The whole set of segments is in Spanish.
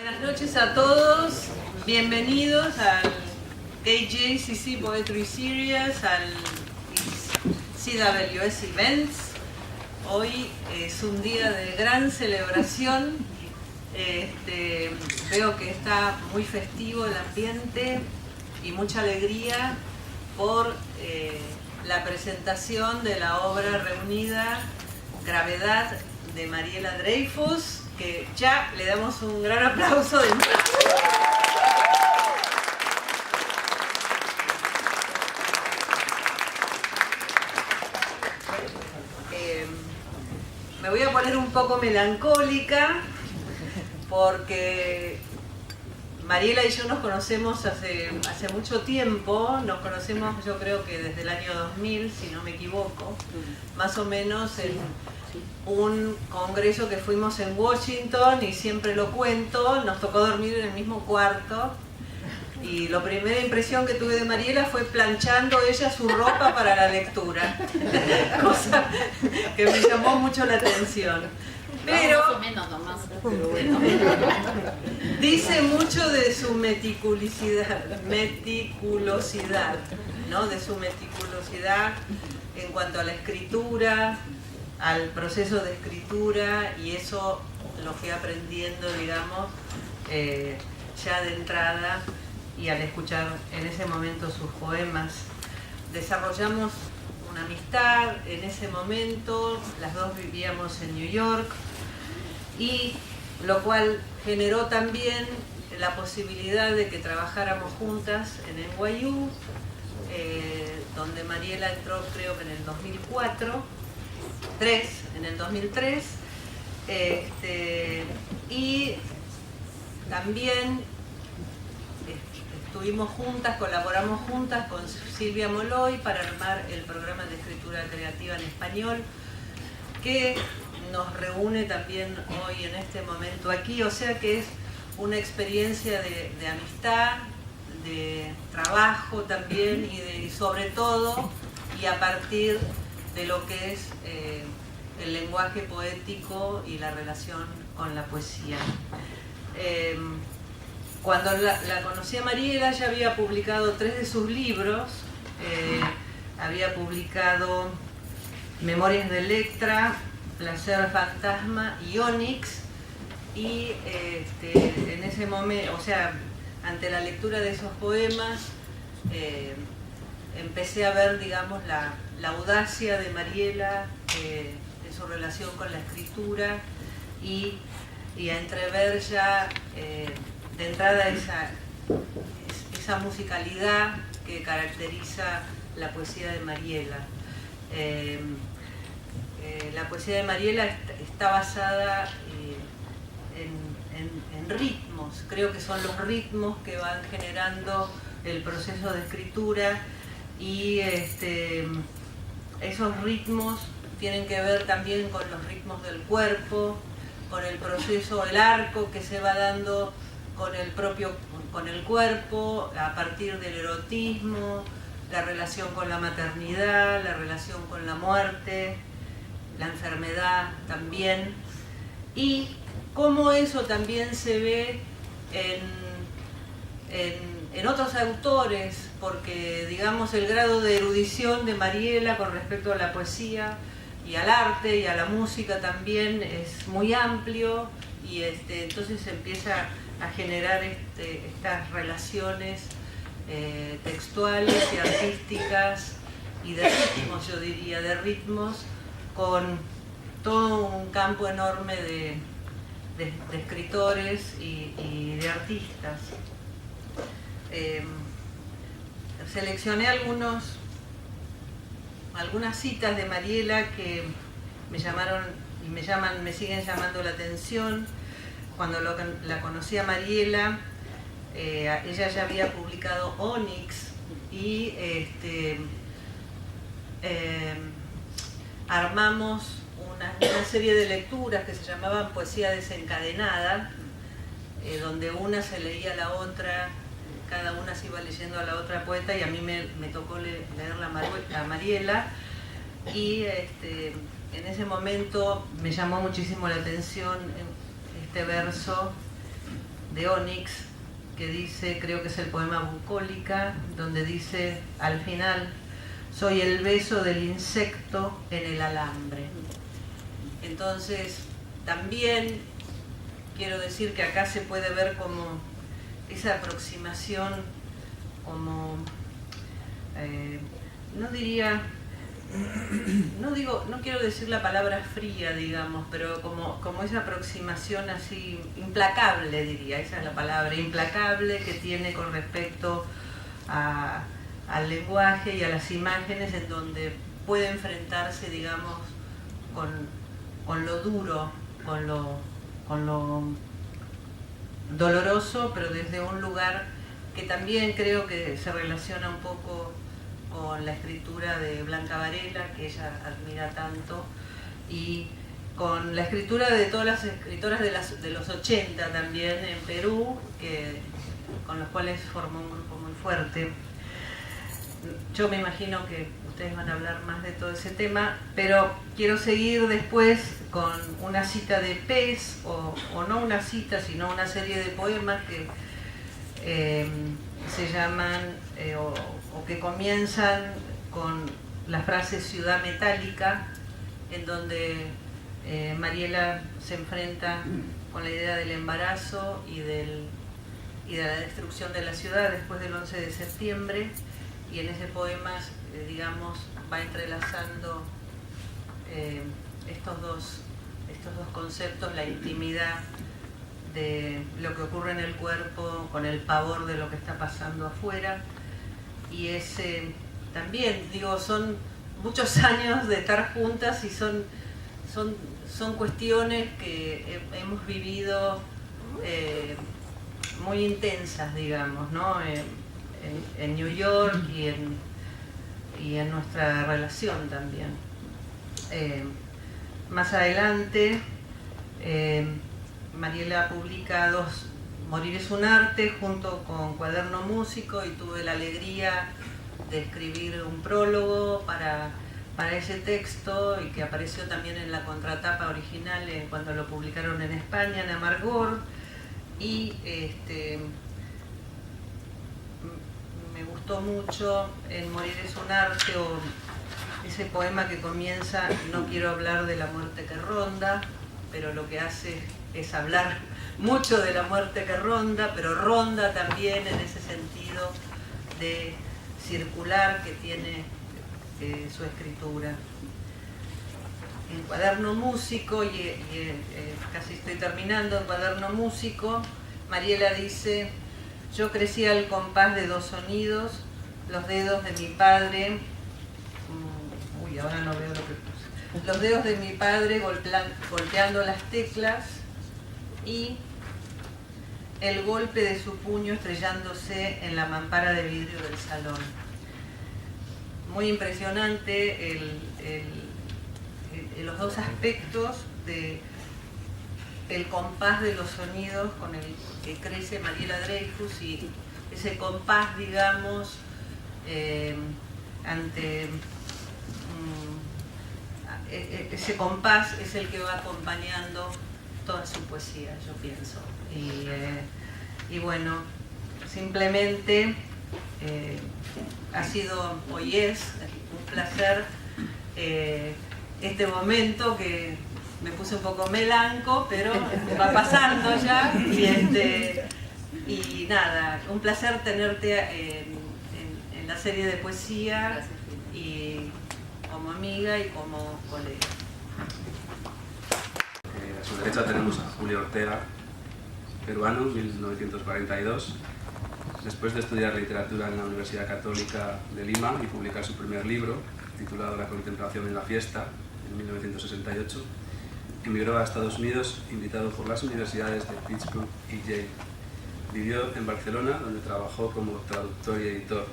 Buenas noches a todos, bienvenidos al KJCC Poetry Series, al CWS Events. Hoy es un día de gran celebración, veo que está muy festivo el ambiente y mucha alegría por la presentación de la obra reunida Gravedad de Mariela Dreyfus, que ya le damos un gran aplauso de nuevo. Me voy a poner un poco melancólica porque Mariela y yo nos conocemos hace mucho tiempo, nos conocemos yo creo que desde el año 2000, si no me equivoco, más o menos en un congreso que fuimos en Washington, y siempre lo cuento, nos tocó dormir en el mismo cuarto y la primera impresión que tuve de Mariela fue planchando ella su ropa para la lectura, cosa que me llamó mucho la atención. Pero más o menos nomás, pero bueno. Dice mucho de su meticulosidad, ¿no? De su meticulosidad en cuanto a la escritura, al proceso de escritura, y eso lo fui aprendiendo, digamos, ya de entrada, y al escuchar en ese momento sus poemas. Desarrollamos una amistad en ese momento, las dos vivíamos en New York, y lo cual generó también la posibilidad de que trabajáramos juntas en NYU, donde Mariela entró creo que en el 2003, y también estuvimos juntas, colaboramos juntas con Silvia Molloy para armar el programa de escritura creativa en español, que nos reúne también hoy en este momento aquí, o sea que es una experiencia de amistad, de trabajo también, y sobre todo, y a partir de lo que es el lenguaje poético y la relación con la poesía. Cuando la conocí a Mariela, ya había publicado 3 de sus libros, había publicado Memorias de Electra, Placer Fantasma y Onyx, y en ese momento, o sea, ante la lectura de esos poemas, empecé a ver, digamos, la audacia de Mariela, de su relación con la escritura, y a entrever ya de entrada esa musicalidad que caracteriza la poesía de Mariela. La poesía de Mariela está basada en ritmos, creo que son los ritmos que van generando el proceso de escritura, y esos ritmos tienen que ver también con los ritmos del cuerpo, con el proceso, el arco que se va dando con el cuerpo a partir del erotismo, la relación con la maternidad, la relación con la muerte, la enfermedad también, y cómo eso también se ve en otros autores, porque digamos el grado de erudición de Mariela con respecto a la poesía y al arte y a la música también es muy amplio, y entonces empieza a generar estas relaciones textuales y artísticas y de ritmos, yo diría, de ritmos, con todo un campo enorme de escritores y de artistas. Seleccioné algunas citas de Mariela que me llamaron y me siguen llamando la atención. Cuando la conocí a Mariela, ella ya había publicado Onyx, y armamos una serie de lecturas que se llamaban Poesía Desencadenada, donde una se leía a la otra, cada una se iba leyendo a la otra poeta, y a mí me tocó leerla a Mariela, y en ese momento me llamó muchísimo la atención este verso de Onyx, que dice, creo que es el poema Bucólica, donde dice al final: soy el beso del insecto en el alambre. Entonces, también quiero decir que acá se puede ver como esa aproximación, como, no quiero decir la palabra fría, digamos, pero como esa aproximación así, implacable diría, esa es la palabra, implacable, que tiene con respecto al lenguaje y a las imágenes, en donde puede enfrentarse, digamos, con lo duro, con lo doloroso, pero desde un lugar que también creo que se relaciona un poco con la escritura de Blanca Varela, que ella admira tanto, y con la escritura de todas las escritoras de los 80 también en Perú, con los cuales formó un grupo muy fuerte. Yo me imagino que ustedes van a hablar más de todo ese tema, pero quiero seguir después con una cita de Pez, o no una cita, sino una serie de poemas que se llaman, o que comienzan con la frase ciudad metálica, en donde Mariela se enfrenta con la idea del embarazo y de la destrucción de la ciudad después del 11 de septiembre, y en ese poema, digamos, va entrelazando estos dos conceptos, la intimidad de lo que ocurre en el cuerpo con el pavor de lo que está pasando afuera. Y también, digo, son muchos años de estar juntas y son cuestiones que hemos vivido muy intensas, digamos, ¿no? En New York y en nuestra relación también. Más adelante, Mariela publica Morir es un arte junto con Cuaderno Músico, y tuve la alegría de escribir un prólogo para ese texto, y que apareció también en la contratapa original cuando lo publicaron en España, en Amargor. Y me gustó mucho en Morir es un arte, o ese poema que comienza: no quiero hablar de la muerte que ronda, pero lo que hace es hablar mucho de la muerte que ronda, pero ronda también en ese sentido de circular que tiene su escritura. En Cuaderno Músico, casi estoy terminando, en Cuaderno Músico, Mariela dice: yo crecí al compás de dos sonidos, los dedos de mi padre, ahora no veo lo que puse, los dedos de mi padre golpeando las teclas, y el golpe de su puño estrellándose en la mampara de vidrio del salón. Muy impresionante los dos aspectos del compás de los sonidos con el que crece Mariela Dreyfus, y ese compás, digamos, ese compás es el que va acompañando toda su poesía, yo pienso. Y bueno, simplemente ha sido, hoy es un placer este momento, que me puse un poco melanco, pero va pasando ya, y nada, un placer tenerte en la serie de poesía, y como amiga y como colega. A su derecha tenemos a Julio Ortega, peruano, 1942. Después de estudiar literatura en la Universidad Católica de Lima y publicar su primer libro, titulado La contemplación en la fiesta, en 1968, emigró a Estados Unidos, invitado por las universidades de Pittsburgh y Yale. Vivió en Barcelona, donde trabajó como traductor y editor.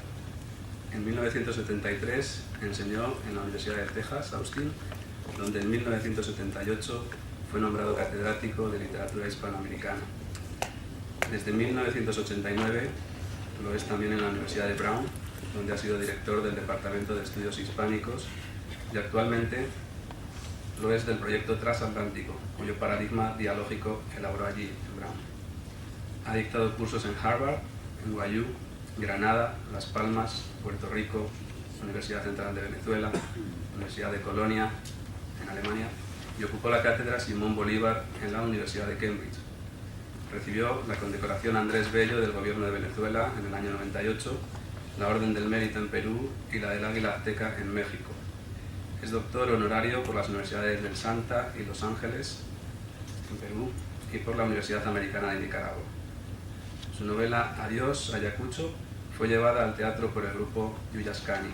En 1973 enseñó en la Universidad de Texas, Austin, donde en 1978 fue nombrado catedrático de literatura hispanoamericana. Desde 1989 lo es también en la Universidad de Brown, donde ha sido director del Departamento de Estudios Hispánicos, y actualmente lo es del proyecto Transatlántico, cuyo paradigma dialógico elaboró allí en Brown. Ha dictado cursos en Harvard, en NYU, Granada, Las Palmas, Puerto Rico, Universidad Central de Venezuela, Universidad de Colonia, en Alemania, y ocupó la cátedra Simón Bolívar en la Universidad de Cambridge. Recibió la condecoración Andrés Bello del Gobierno de Venezuela en el año 98, la Orden del Mérito en Perú y la del Águila Azteca en México. Es doctor honorario por las Universidades del Santa y Los Ángeles, en Perú, y por la Universidad Americana de Nicaragua. Su novela Adiós, Ayacucho fue llevada al teatro por el grupo Yuyascani.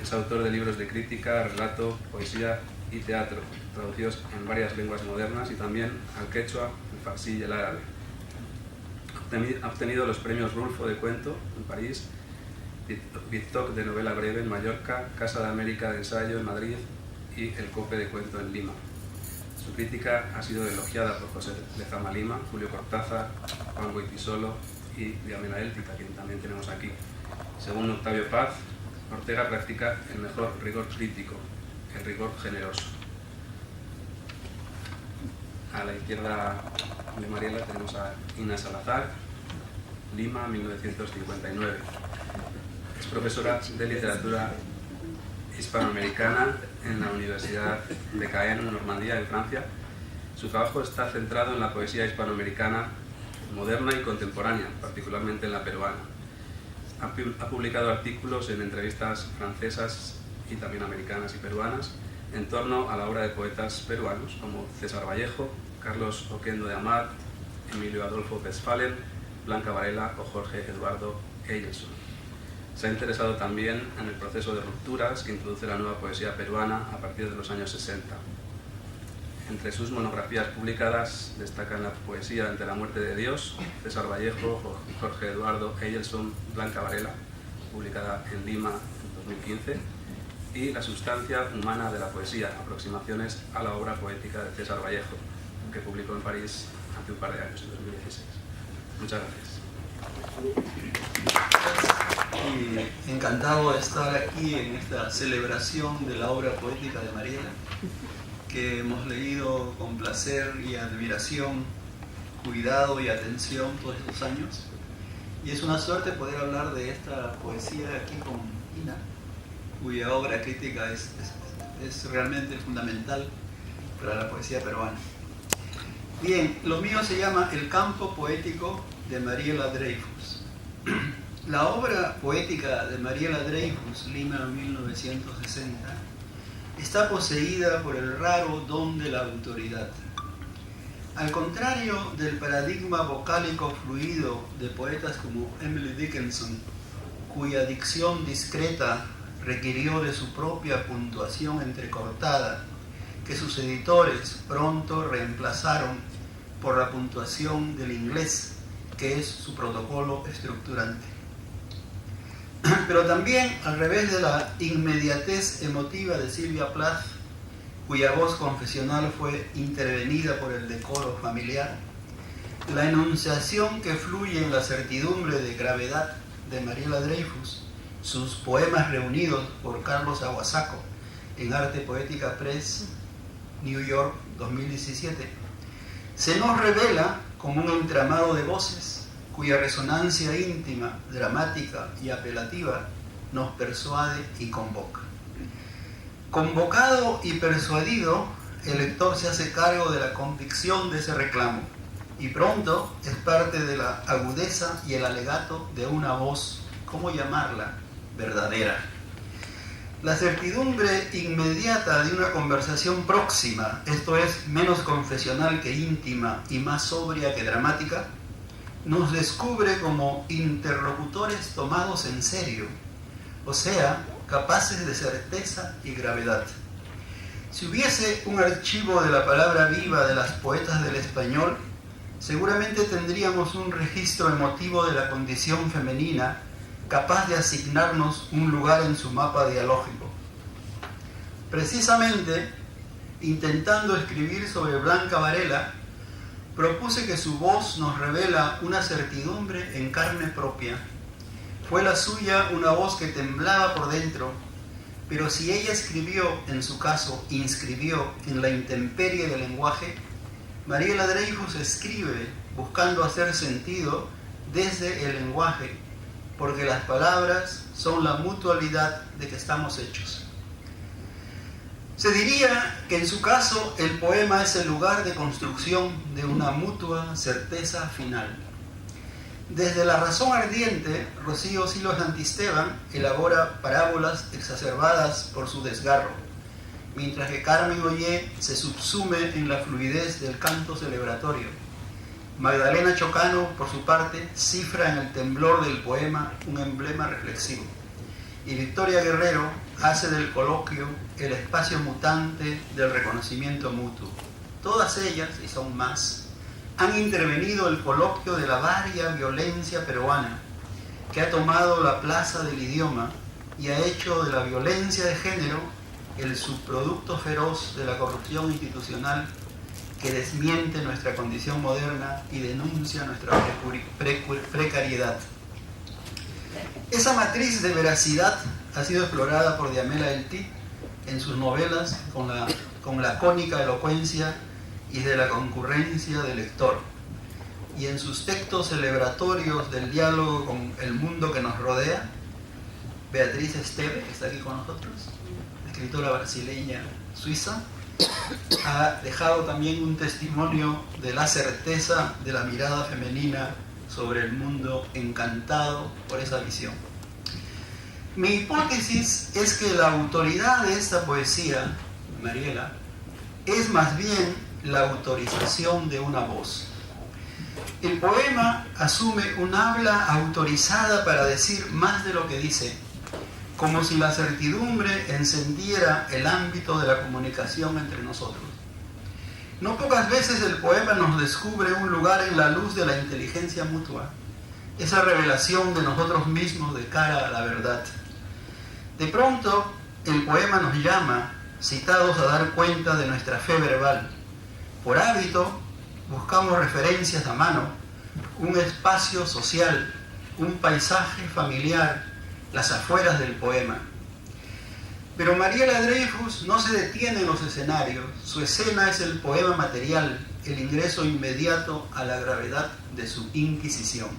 Es autor de libros de crítica, relato, poesía y teatro, traducidos en varias lenguas modernas y también al quechua, el farsi y el árabe. Ha obtenido los premios Rulfo de Cuento en París, Victoc de novela breve en Mallorca, Casa de América de ensayo en Madrid y el Cope de Cuento en Lima. Su crítica ha sido elogiada por José Lezama Lima, Julio Cortázar, Juan Goytisolo y Diamela Éltica, quien también tenemos aquí. Según Octavio Paz, Ortega practica el mejor rigor crítico, el rigor generoso. A la izquierda de Mariela tenemos a Ina Salazar, Lima, 1959. Es profesora de literatura hispanoamericana en la Universidad de Caen, en Normandía, en Francia. Su trabajo está centrado en la poesía hispanoamericana moderna y contemporánea, particularmente en la peruana. Ha publicado artículos en entrevistas francesas y también americanas y peruanas en torno a la obra de poetas peruanos como César Vallejo, Carlos Oquendo de Amat, Emilio Adolfo Westphalen, Blanca Varela o Jorge Eduardo Eyelson. Se ha interesado también en el proceso de rupturas que introduce la nueva poesía peruana a partir de los años 60. Entre sus monografías publicadas destacan la poesía Ante la muerte de Dios, César Vallejo, Jorge Eduardo Eyelson, Blanca Varela, publicada en Lima en 2015, y La sustancia humana de la poesía, aproximaciones a la obra poética de César Vallejo, que publicó en París hace un par de años, en 2016. Muchas gracias. Y encantado de estar aquí en esta celebración de la obra poética de Mariela, que hemos leído con placer y admiración, cuidado y atención todos estos años. Y es una suerte poder hablar de esta poesía aquí con Ina, cuya obra crítica es realmente fundamental para la poesía peruana. Bien, lo mío se llama El campo poético de Mariela Dreyfus. La obra poética de Mariela Dreyfus, Lima 1960, está poseída por el raro don de la autoridad. Al contrario del paradigma vocálico fluido de poetas como Emily Dickinson, cuya dicción discreta requirió de su propia puntuación entrecortada, que sus editores pronto reemplazaron por la puntuación del inglés, que es su protocolo estructurante. Pero también al revés de la inmediatez emotiva de Silvia Plath, cuya voz confesional fue intervenida por el decoro familiar, la enunciación que fluye en la certidumbre de gravedad de Mariela Dreyfus, sus poemas reunidos por Carlos Aguasaco en Arte Poética Press, New York, 2017, se nos revela como un entramado de voces cuya resonancia íntima, dramática y apelativa nos persuade y convoca. Convocado y persuadido, el lector se hace cargo de la convicción de ese reclamo y pronto es parte de la agudeza y el alegato de una voz, ¿cómo llamarla?, verdadera. La certidumbre inmediata de una conversación próxima, esto es, menos confesional que íntima y más sobria que dramática, nos descubre como interlocutores tomados en serio, o sea, capaces de certeza y gravedad. Si hubiese un archivo de la palabra viva de las poetas del español, seguramente tendríamos un registro emotivo de la condición femenina capaz de asignarnos un lugar en su mapa dialógico. Precisamente, intentando escribir sobre Blanca Varela, propuse que su voz nos revela una certidumbre en carne propia. Fue la suya una voz que temblaba por dentro, pero si ella escribió, en su caso, inscribió en la intemperie del lenguaje, Mariela Dreyfus escribe buscando hacer sentido desde el lenguaje, porque las palabras son la mutualidad de que estamos hechos. Se diría que en su caso el poema es el lugar de construcción de una mutua certeza final. Desde la razón ardiente, Rocío Silos Santisteban elabora parábolas exacerbadas por su desgarro, mientras que Carmen Ollé se subsume en la fluidez del canto celebratorio. Magdalena Chocano, por su parte, cifra en el temblor del poema un emblema reflexivo. Y Victoria Guerrero hace del coloquio el espacio mutante del reconocimiento mutuo. Todas ellas, y son más, han intervenido el coloquio de la varia violencia peruana, que ha tomado la plaza del idioma y ha hecho de la violencia de género el subproducto feroz de la corrupción institucional que desmiente nuestra condición moderna y denuncia nuestra precariedad. Esa matriz de veracidad ha sido explorada por Diamela Elti en sus novelas con la cónica elocuencia y de la concurrencia del lector, y en sus textos celebratorios del diálogo con el mundo que nos rodea. Beatriz Esteve, que está aquí con nosotros, escritora brasileña suiza, ha dejado también un testimonio de la certeza de la mirada femenina sobre el mundo, encantado por esa visión. Mi hipótesis es que la autoridad de esta poesía, Mariela, es más bien la autorización de una voz. El poema asume un habla autorizada para decir más de lo que dice, como si la certidumbre encendiera el ámbito de la comunicación entre nosotros. No pocas veces el poema nos descubre un lugar en la luz de la inteligencia mutua, esa revelación de nosotros mismos de cara a la verdad. De pronto, el poema nos llama, citados a dar cuenta de nuestra fe verbal. Por hábito, buscamos referencias a mano, un espacio social, un paisaje familiar, las afueras del poema. Pero Mariela Dreyfus no se detiene en los escenarios. Su escena es el poema material, el ingreso inmediato a la gravedad de su inquisición.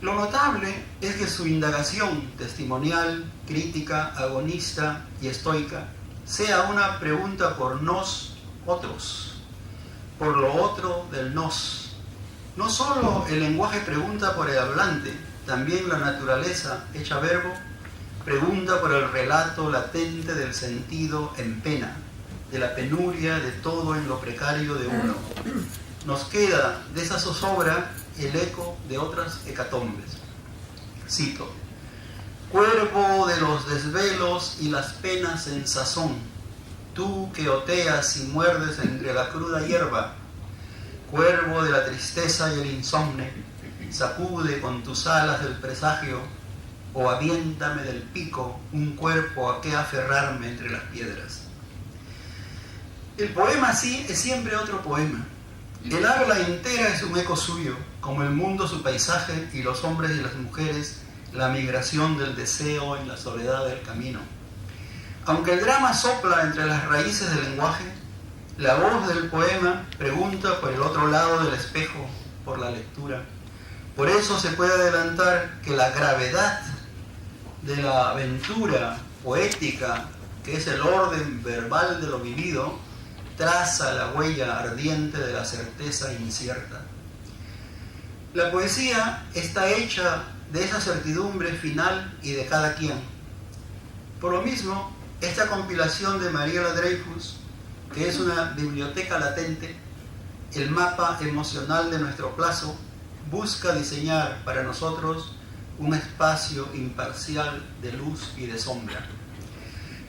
Lo notable es que su indagación testimonial, crítica, agonista y estoica sea una pregunta por nos otros, por lo otro del nos. No solo el lenguaje pregunta por el hablante, también la naturaleza, hecha verbo, pregunta por el relato latente del sentido en pena, de la penuria de todo en lo precario de uno. Nos queda de esa zozobra el eco de otras hecatombes. Cito: cuervo de los desvelos y las penas en sazón, tú que oteas y muerdes entre la cruda hierba, cuervo de la tristeza y el insomne, sacude con tus alas del presagio, o aviéntame del pico un cuerpo a que aferrarme entre las piedras. El poema así es siempre otro poema. El habla entera es un eco suyo, como el mundo su paisaje y los hombres y las mujeres la migración del deseo en la soledad del camino. Aunque el drama sopla entre las raíces del lenguaje, la voz del poema pregunta por el otro lado del espejo, por la lectura. Por eso se puede adelantar que la gravedad de la aventura poética, que es el orden verbal de lo vivido, traza la huella ardiente de la certeza incierta. La poesía está hecha de esa certidumbre final y de cada quien. Por lo mismo, esta compilación de Mariela Dreyfus, que es una biblioteca latente, el mapa emocional de nuestro plazo, busca diseñar para nosotros un espacio imparcial de luz y de sombra.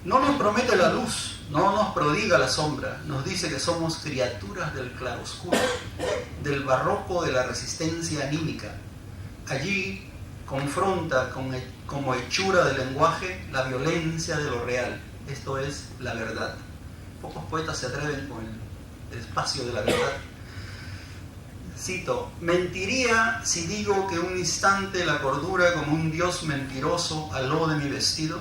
No nos promete la luz, no nos prodiga la sombra, nos dice que somos criaturas del claroscuro, del barroco de la resistencia anímica. Allí confronta como hechura del lenguaje la violencia de lo real, esto es la verdad. Pocos poetas se atreven con el espacio de la verdad. Cito: mentiría si digo que un instante la cordura como un dios mentiroso aló de mi vestido.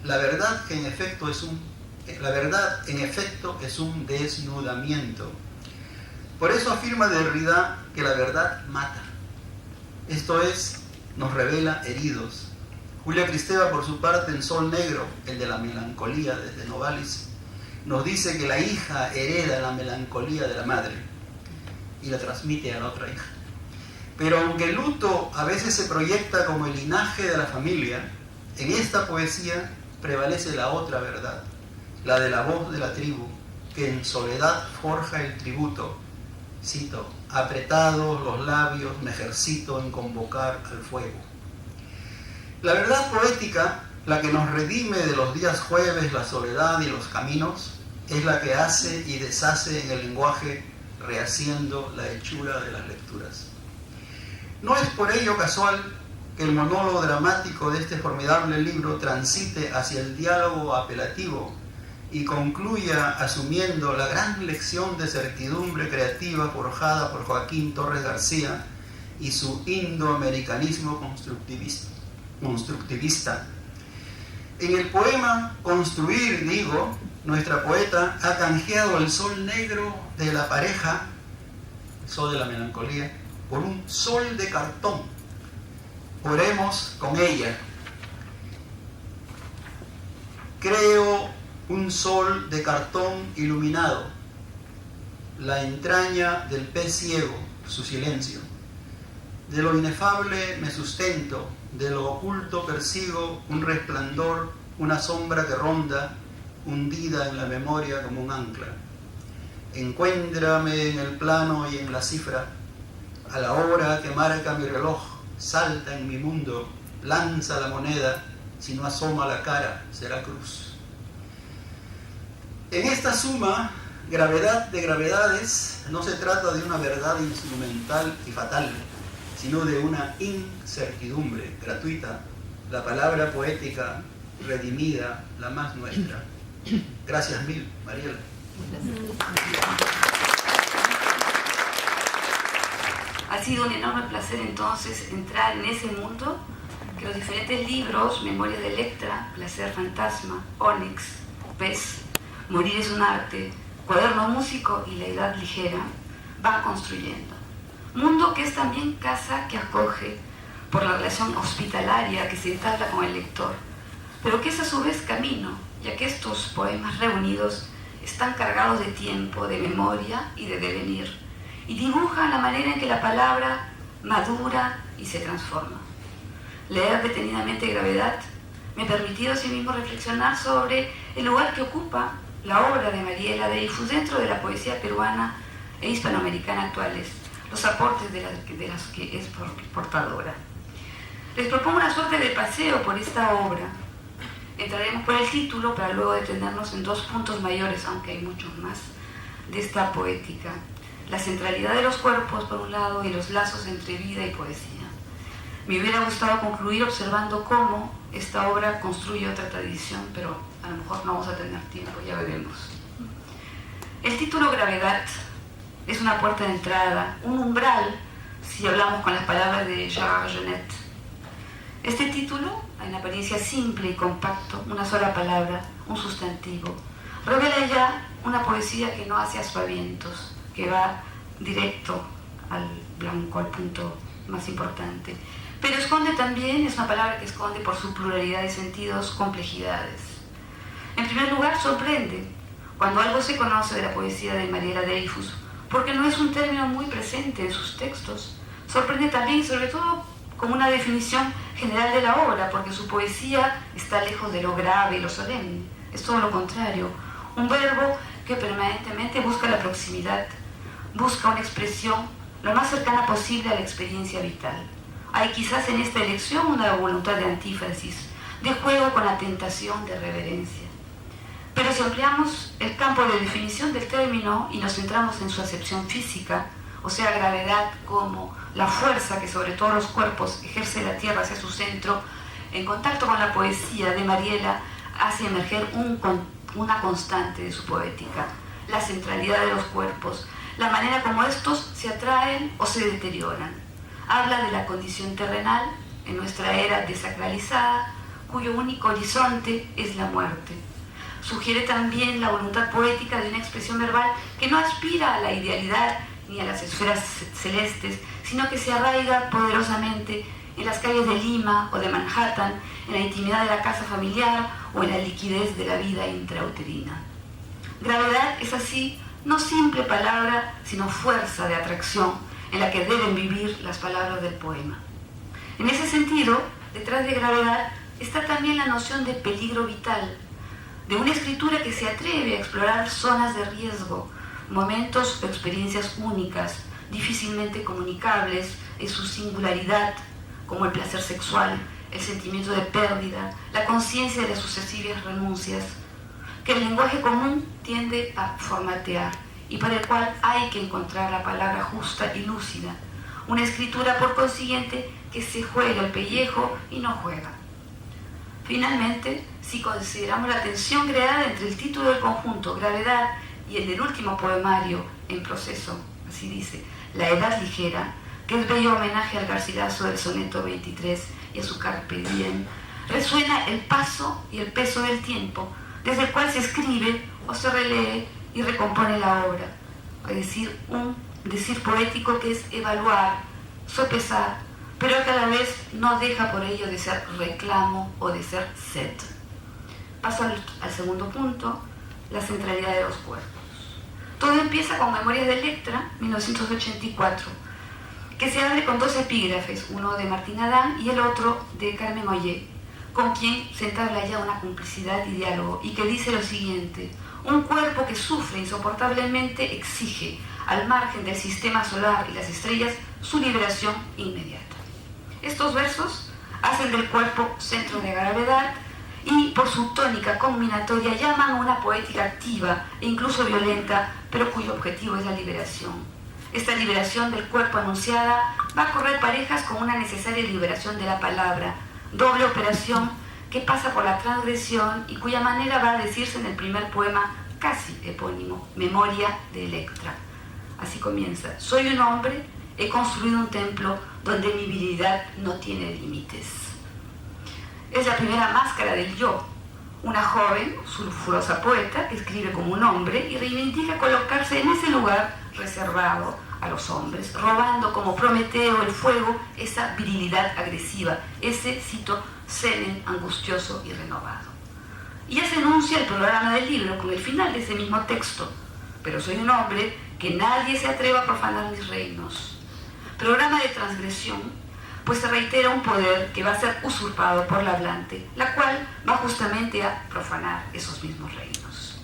La verdad, que en efecto es un La verdad, en efecto, es un desnudamiento. Por eso afirma Derrida que la verdad mata. Esto es, nos revela heridos. Julia Kristeva, por su parte, en Sol Negro, el de la melancolía desde Novalis, nos dice que la hija hereda la melancolía de la madre y la transmite a la otra hija. Pero aunque el luto a veces se proyecta como el linaje de la familia, en esta poesía prevalece la otra verdad, la de la voz de la tribu, que en soledad forja el tributo. Cito, apretados los labios me ejercito en convocar al fuego. La verdad poética, la que nos redime de los días jueves, la soledad y los caminos, es la que hace y deshace en el lenguaje, rehaciendo la hechura de las lecturas. No es por ello casual que el monólogo dramático de este formidable libro transite hacia el diálogo apelativo y concluya asumiendo la gran lección de certidumbre creativa forjada por Joaquín Torres García y su indoamericanismo constructivista. En el poema Construir, digo, nuestra poeta ha canjeado el sol negro de la pareja, el sol de la melancolía, por un sol de cartón. Oremos con ella. Creo un sol de cartón iluminado, la entraña del pez ciego, su silencio. De lo inefable me sustento, de lo oculto persigo un resplandor, una sombra que ronda, hundida en la memoria como un ancla. Encuéntrame en el plano y en la cifra, a la hora que marca mi reloj, salta en mi mundo, lanza la moneda, si no asoma la cara, será cruz. En esta suma, gravedad de gravedades, no se trata de una verdad instrumental y fatal, sino de una incertidumbre gratuita, la palabra poética redimida, la más nuestra. Gracias mil, Mariela. Ha sido un enorme placer entonces entrar en ese mundo que los diferentes libros, Memorias de Electra, Placer Fantasma, Ónix, Pez, Morir es un arte, Cuaderno Músico y La Edad Ligera van construyendo. Mundo que es también casa que acoge por la relación hospitalaria que se entabla con el lector, pero que es a su vez camino, ya que estos poemas reunidos están cargados de tiempo, de memoria y de devenir, y dibujan la manera en que la palabra madura y se transforma. Leer detenidamente Gravedad me ha permitido asimismo reflexionar sobre el lugar que ocupa la obra de Mariela Dreyfus dentro de la poesía peruana e hispanoamericana actuales, los aportes de las que es portadora. Les propongo una suerte de paseo por esta obra. Entraremos por el título para luego detenernos en dos puntos mayores, aunque hay muchos más, de esta poética. La centralidad de los cuerpos, por un lado, y los lazos entre vida y poesía. Me hubiera gustado concluir observando cómo esta obra construye otra tradición, pero a lo mejor no vamos a tener tiempo, ya veremos. El título Gravedad es una puerta de entrada, un umbral, si hablamos con las palabras de Gerard Genet. Este título, en apariencia simple y compacto, una sola palabra, un sustantivo, revela ya una poesía que no hace aspavientos, que va directo al blanco, al punto más importante. Pero esconde también, es una palabra que esconde por su pluralidad de sentidos, complejidades. En primer lugar, sorprende cuando algo se conoce de la poesía de Mariela Dreyfus, porque no es un término muy presente en sus textos. Sorprende también, sobre todo, como una definición general de la obra, porque su poesía está lejos de lo grave y lo solemne. Es todo lo contrario, un verbo que permanentemente busca la proximidad, busca una expresión lo más cercana posible a la experiencia vital. Hay quizás en esta elección una voluntad de antífrasis, de juego con la tentación de reverencia. Pero si ampliamos el campo de definición del término y nos centramos en su acepción física, o sea, gravedad como la fuerza que sobre todos los cuerpos ejerce la tierra hacia su centro, en contacto con la poesía de Mariela hace emerger una constante de su poética, la centralidad de los cuerpos, la manera como estos se atraen o se deterioran. Habla de la condición terrenal en nuestra era desacralizada, cuyo único horizonte es la muerte. sugiere también la voluntad poética de una expresión verbal que no aspira a la idealidad ni a las esferas celestes, sino que se arraiga poderosamente en las calles de Lima o de Manhattan, en la intimidad de la casa familiar o en la liquidez de la vida intrauterina. Gravedad es así no simple palabra, sino fuerza de atracción en la que deben vivir las palabras del poema. En ese sentido, detrás de gravedad está también la noción de peligro vital, de una escritura que se atreve a explorar zonas de riesgo, momentos o experiencias únicas, difícilmente comunicables en su singularidad, como el placer sexual, el sentimiento de pérdida, la conciencia de las sucesivas renuncias, que el lenguaje común tiende a formatear y para el cual hay que encontrar la palabra justa y lúcida, una escritura por consiguiente que se juega el pellejo y no juega. Finalmente, si consideramos la tensión creada entre el título del conjunto, Gravedad, y el del último poemario en proceso, así dice, La Edad Ligera, que es bello homenaje al Garcilaso del soneto 23 y a su Carpe Diem, resuena el paso y el peso del tiempo, desde el cual se escribe o se relee y recompone la obra, es decir, un decir poético que es evaluar, sopesar, pero que a la vez no deja por ello de ser reclamo o de ser sed. Paso al segundo punto, la centralidad de los cuerpos. Todo empieza con Memorias de Electra, 1984, que se abre con dos epígrafes, uno de Martín Adán y el otro de Carmen Ollé, con quien se entabla ya una complicidad y diálogo, y que dice lo siguiente: un cuerpo que sufre insoportablemente exige, al margen del sistema solar y las estrellas, su liberación inmediata. Estos versos hacen del cuerpo centro de gravedad y, por su tónica combinatoria, llaman a una poética activa e incluso violenta, pero cuyo objetivo es la liberación. Esta liberación del cuerpo anunciada va a correr parejas con una necesaria liberación de la palabra, doble operación que pasa por la transgresión y cuya manera va a decirse en el primer poema casi epónimo, Memoria de Electra. Así comienza: soy un hombre, he construido un templo donde mi virilidad no tiene límites. Es la primera máscara del yo, una joven, sulfurosa poeta que escribe como un hombre y reivindica colocarse en ese lugar reservado a los hombres, robando como Prometeo el fuego esa virilidad agresiva, ese, cito, semen angustioso y renovado. Y ya se enuncia el programa del libro con el final de ese mismo texto: pero soy un hombre, que nadie se atreva a profanar mis reinos. Programa de transgresión, pues se reitera un poder que va a ser usurpado por la hablante, la cual va justamente a profanar esos mismos reinos.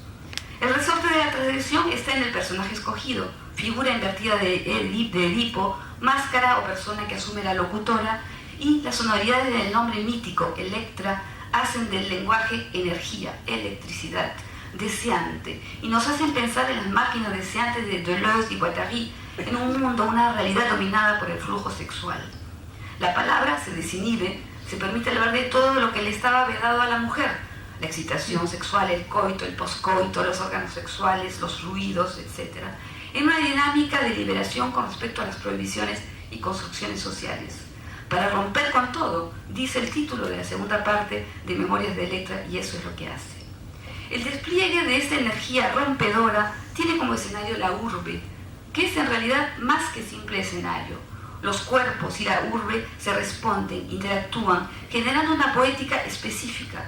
El resorte de la transgresión está en el personaje escogido, figura invertida de Edipo, máscara o persona que asume la locutora, y las sonoridades del nombre mítico, Electra, hacen del lenguaje energía, electricidad, deseante, y nos hacen pensar en las máquinas deseantes de Deleuze y Guattari, en un mundo, una realidad dominada por el flujo sexual. La palabra se desinhibe, se permite hablar de todo lo que le estaba vedado a la mujer: la excitación sexual, el coito, el poscoito, los órganos sexuales, los ruidos, etc., en una dinámica de liberación con respecto a las prohibiciones y construcciones sociales. Para romper con todo, dice el título de la segunda parte de Memorias de Electra, y eso es lo que hace. El despliegue de esta energía rompedora tiene como escenario la urbe, que es en realidad más que simple escenario. Los cuerpos y la urbe se responden, interactúan, generando una poética específica.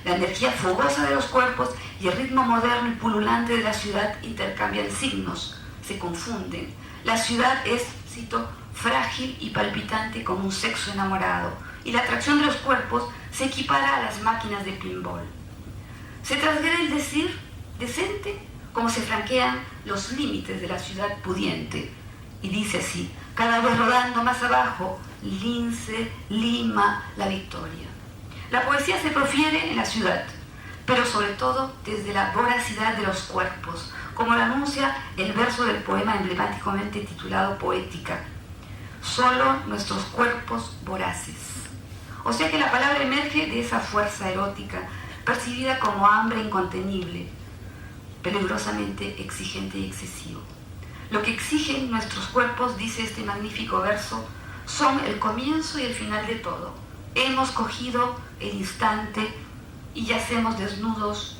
La energía fogosa de los cuerpos y el ritmo moderno y pululante de la ciudad intercambian signos, se confunden. La ciudad es, cito, frágil y palpitante como un sexo enamorado, y la atracción de los cuerpos se equipara a las máquinas de pinball. Se transgrede el decir decente como se franquean los límites de la ciudad pudiente. Y dice así, cada vez rodando más abajo: Lince, Lima, la victoria. La poesía se profiere en la ciudad, pero sobre todo desde la voracidad de los cuerpos, como lo anuncia el verso del poema emblemáticamente titulado Poética: solo nuestros cuerpos voraces. O sea que la palabra emerge de esa fuerza erótica, percibida como hambre incontenible, peligrosamente exigente y excesivo. Lo que exigen nuestros cuerpos, dice este magnífico verso, son el comienzo y el final de todo. Hemos cogido el instante y yacemos desnudos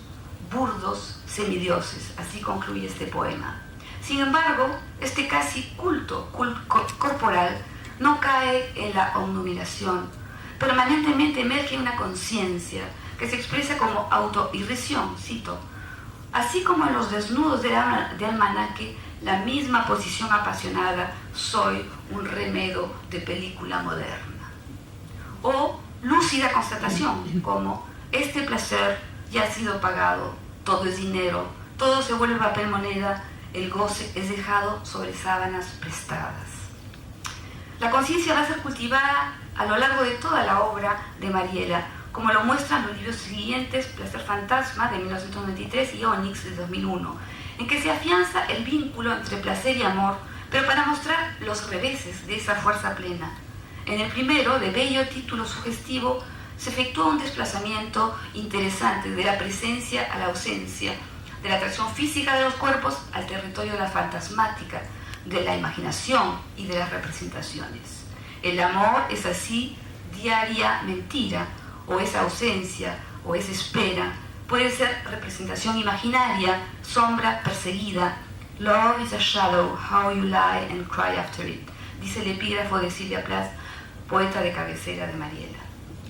burdos semidioses. Así concluye este poema. Sin embargo, este casi culto corporal no cae en la obnubilación. Permanentemente emerge una conciencia que se expresa como autoirrisión, cito, así como en los desnudos de almanaque, la misma posición apasionada, soy un remedo de película moderna. O lúcida constatación, como este placer ya ha sido pagado, todo es dinero, todo se vuelve papel moneda, el goce es dejado sobre sábanas prestadas. La conciencia va a ser cultivada a lo largo de toda la obra de Mariela, como lo muestran los libros siguientes, Placer Fantasma de 1993 y Onyx de 2001, en que se afianza el vínculo entre placer y amor, pero para mostrar los reveses de esa fuerza plena. En el primero, de bello título sugestivo, se efectúa un desplazamiento interesante de la presencia a la ausencia, de la atracción física de los cuerpos al territorio de la fantasmática, de la imaginación y de las representaciones. El amor es así diaria mentira, o es ausencia, o es espera, puede ser representación imaginaria, sombra perseguida. Love is a shadow, how you lie and cry after it, dice el epígrafo de Silvia Plath, poeta de cabecera de Mariela.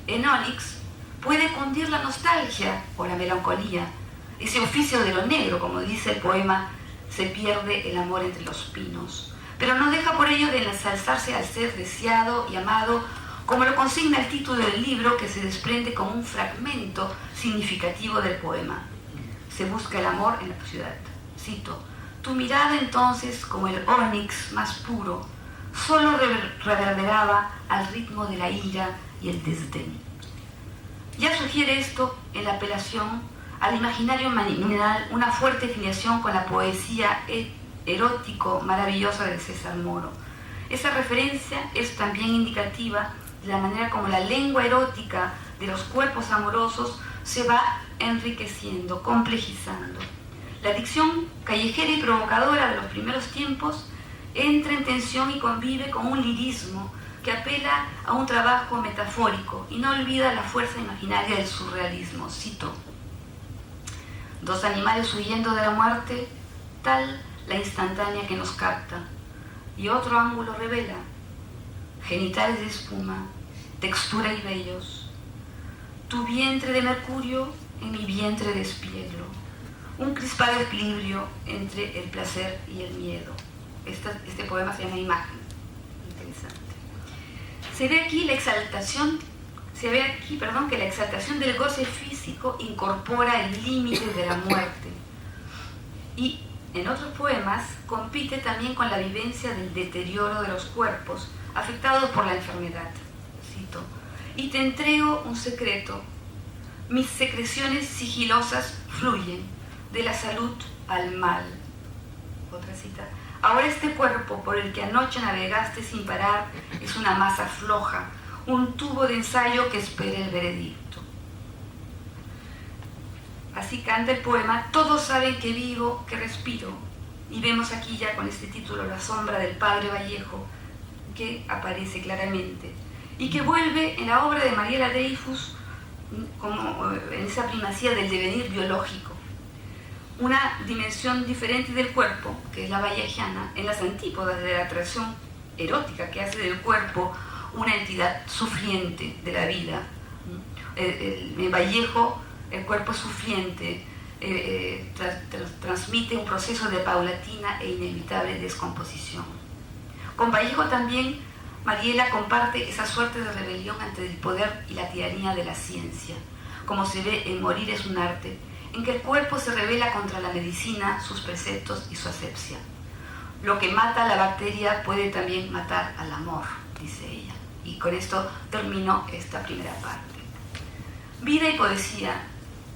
En Onyx puede cundir la nostalgia o la melancolía, ese oficio de lo negro, como dice el poema, se pierde el amor entre los pinos, pero no deja por ello de ensalzarse al ser deseado y amado, como lo consigna el título del libro, que se desprende como un fragmento significativo del poema. Se busca el amor en la ciudad. Cito, tu mirada entonces, como el ónix más puro, solo reverberaba al ritmo de la ira y el desdén. Ya sugiere esto en la apelación al imaginario mineral una fuerte filiación con la poesía erótico maravillosa de César Moro. Esa referencia es también indicativa de la manera como la lengua erótica de los cuerpos amorosos se va enriqueciendo, complejizando. La dicción callejera y provocadora de los primeros tiempos entra en tensión y convive con un lirismo que apela a un trabajo metafórico y no olvida la fuerza imaginaria del surrealismo. Cito, dos animales huyendo de la muerte, tal la instantánea que nos capta, y otro ángulo revela genitales de espuma, textura y vellos, tu vientre de mercurio en mi vientre de espieglo, un crispado equilibrio entre el placer y el miedo. Este poema se llama Imagen. Interesante. Se ve aquí que la exaltación del goce físico incorpora el límite de la muerte. Y en otros poemas compite también con la vivencia del deterioro de los cuerpos afectados por la enfermedad. Cito, y te entrego un secreto, mis secreciones sigilosas fluyen de la salud al mal. Otra cita, ahora este cuerpo por el que anoche navegaste sin parar es una masa floja, un tubo de ensayo que espera el veredicto. Así canta el poema, todos saben que vivo, que respiro. Y vemos aquí ya con este título La sombra del padre Vallejo, que aparece claramente. Y que vuelve en la obra de Mariela Dreyfus como en esa primacía del devenir biológico. Una dimensión diferente del cuerpo, que es la vallejiana, en las antípodas de la atracción erótica que hace del cuerpo una entidad sufriente de la vida. En Vallejo el cuerpo es sufriente, transmite un proceso de paulatina e inevitable descomposición. Con Vallejo también Mariela comparte esa suerte de rebelión ante el poder y la tiranía de la ciencia, como se ve en Morir es un arte, en que el cuerpo se rebela contra la medicina, sus preceptos y su asepsia. Lo que mata a la bacteria puede también matar al amor, dice ella. Y con esto termino esta primera parte. Vida y poesía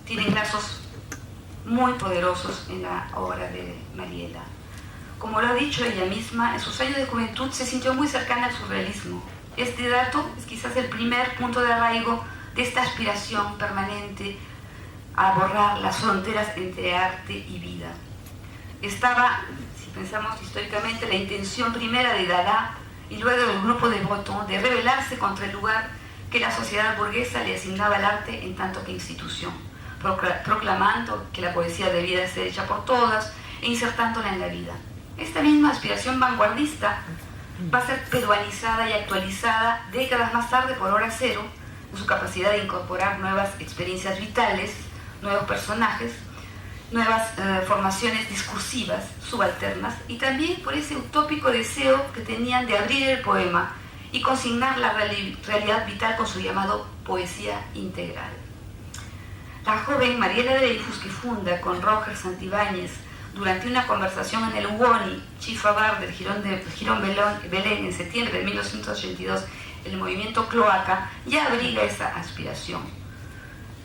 tienen lazos muy poderosos en la obra de Mariela. Como lo ha dicho ella misma, en sus años de juventud se sintió muy cercana al surrealismo. Este dato es quizás el primer punto de arraigo de esta aspiración permanente a borrar las fronteras entre arte y vida. Estaba, si pensamos históricamente, la intención primera de Dada y luego del grupo de Breton de rebelarse contra el lugar que la sociedad burguesa le asignaba al arte en tanto que institución. proclamando que la poesía debía ser hecha por todas e insertándola en la vida. Esta misma aspiración vanguardista va a ser peruanizada y actualizada décadas más tarde por Hora Cero, en su capacidad de incorporar nuevas experiencias vitales, nuevos personajes, nuevas formaciones discursivas, subalternas, y también por ese utópico deseo que tenían de abrir el poema y consignar la realidad vital con su llamado poesía integral. La joven Mariela Dreyfus, que funda con Roger Santibáñez durante una conversación en el UONI, Chifa Bar del Girón Belén en septiembre de 1982, el movimiento Cloaca, ya abriga esa aspiración.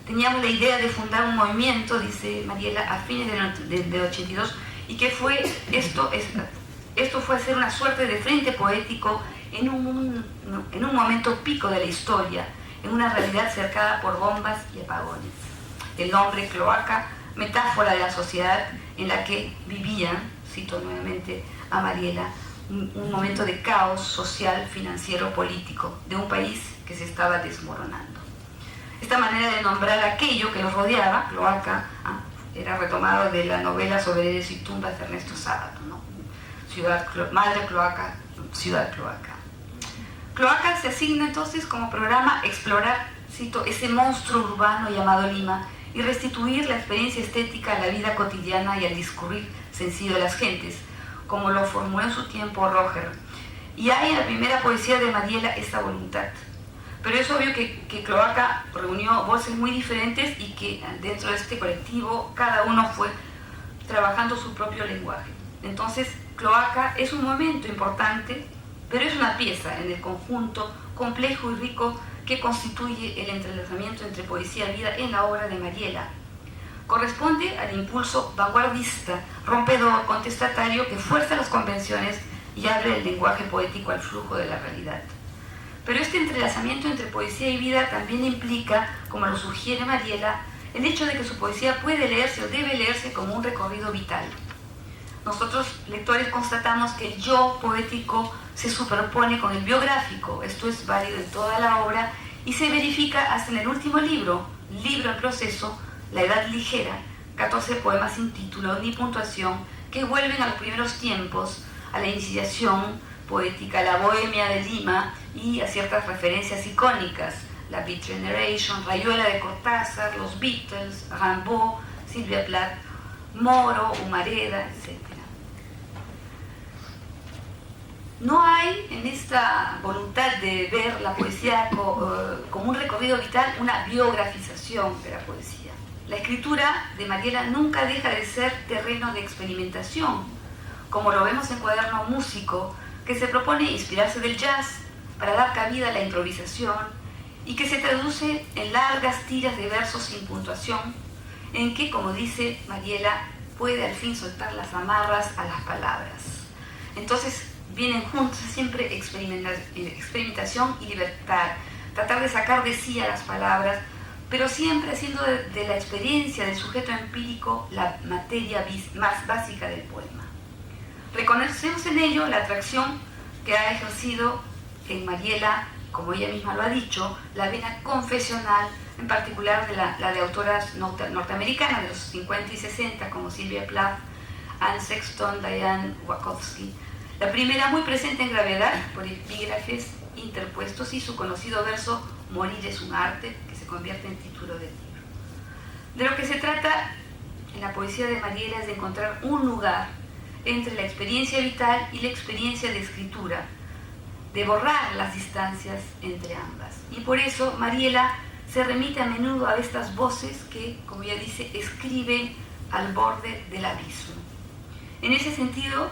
Teníamos la idea de fundar un movimiento, dice Mariela, a fines del 82, y que esto fue hacer una suerte de frente poético en un momento pico de la historia, en una realidad cercada por bombas y apagones. El nombre Cloaca, metáfora de la sociedad en la que vivían, cito nuevamente a Mariela, un momento de caos social, financiero, político, de un país que se estaba desmoronando. Esta manera de nombrar aquello que los rodeaba, Cloaca, era retomado de la novela Sobre Héroes y Tumbas de Ernesto Sábato, ¿no? Madre Cloaca, Ciudad Cloaca. Cloaca se asigna entonces como programa explorar, cito, ese monstruo urbano llamado Lima y restituir la experiencia estética a la vida cotidiana y al discurrir sencillo de las gentes, como lo formuló en su tiempo Roger. Y hay en la primera poesía de Mariela esta voluntad. Pero es obvio que Cloaca reunió voces muy diferentes y que dentro de este colectivo cada uno fue trabajando su propio lenguaje. Entonces, Cloaca es un momento importante, pero es una pieza en el conjunto complejo y rico que constituye el entrelazamiento entre poesía y vida en la obra de Mariela. Corresponde al impulso vanguardista, rompedor, contestatario que fuerza las convenciones y abre el lenguaje poético al flujo de la realidad. Pero este entrelazamiento entre poesía y vida también implica, como lo sugiere Mariela, el hecho de que su poesía puede leerse o debe leerse como un recorrido vital. Nosotros, lectores, constatamos que el yo poético se superpone con el biográfico. Esto es válido en toda la obra y se verifica hasta en el último libro en proceso, La Edad Ligera, 14 poemas sin título ni puntuación que vuelven a los primeros tiempos, a la iniciación poética, a la bohemia de Lima y a ciertas referencias icónicas, la Beat Generation, Rayuela de Cortázar, los Beatles, Rimbaud, Silvia Plath, Moro, Humareda, etc. No hay en esta voluntad de ver la poesía como un recorrido vital una biografización de la poesía. La escritura de Mariela nunca deja de ser terreno de experimentación, como lo vemos en Cuaderno Músico, que se propone inspirarse del jazz para dar cabida a la improvisación y que se traduce en largas tiras de versos sin puntuación, en que, como dice Mariela, puede al fin soltar las amarras a las palabras. Entonces, vienen juntos siempre experimentación y libertad, tratar de sacar de sí a las palabras, pero siempre haciendo de la experiencia del sujeto empírico la materia más básica del poema. Reconocemos en ello la atracción que ha ejercido en Mariela, como ella misma lo ha dicho, la vena confesional, en particular la de autoras norteamericanas de los 50 y 60, como Sylvia Plath, Anne Sexton, Diane Wachowski. La primera muy presente en Gravedad, por epígrafes interpuestos, y su conocido verso Morir es un arte, que se convierte en título del libro. De lo que se trata en la poesía de Mariela es de encontrar un lugar entre la experiencia vital y la experiencia de escritura, de borrar las distancias entre ambas. Y por eso Mariela se remite a menudo a estas voces que, como ella dice, escriben al borde del abismo. En ese sentido,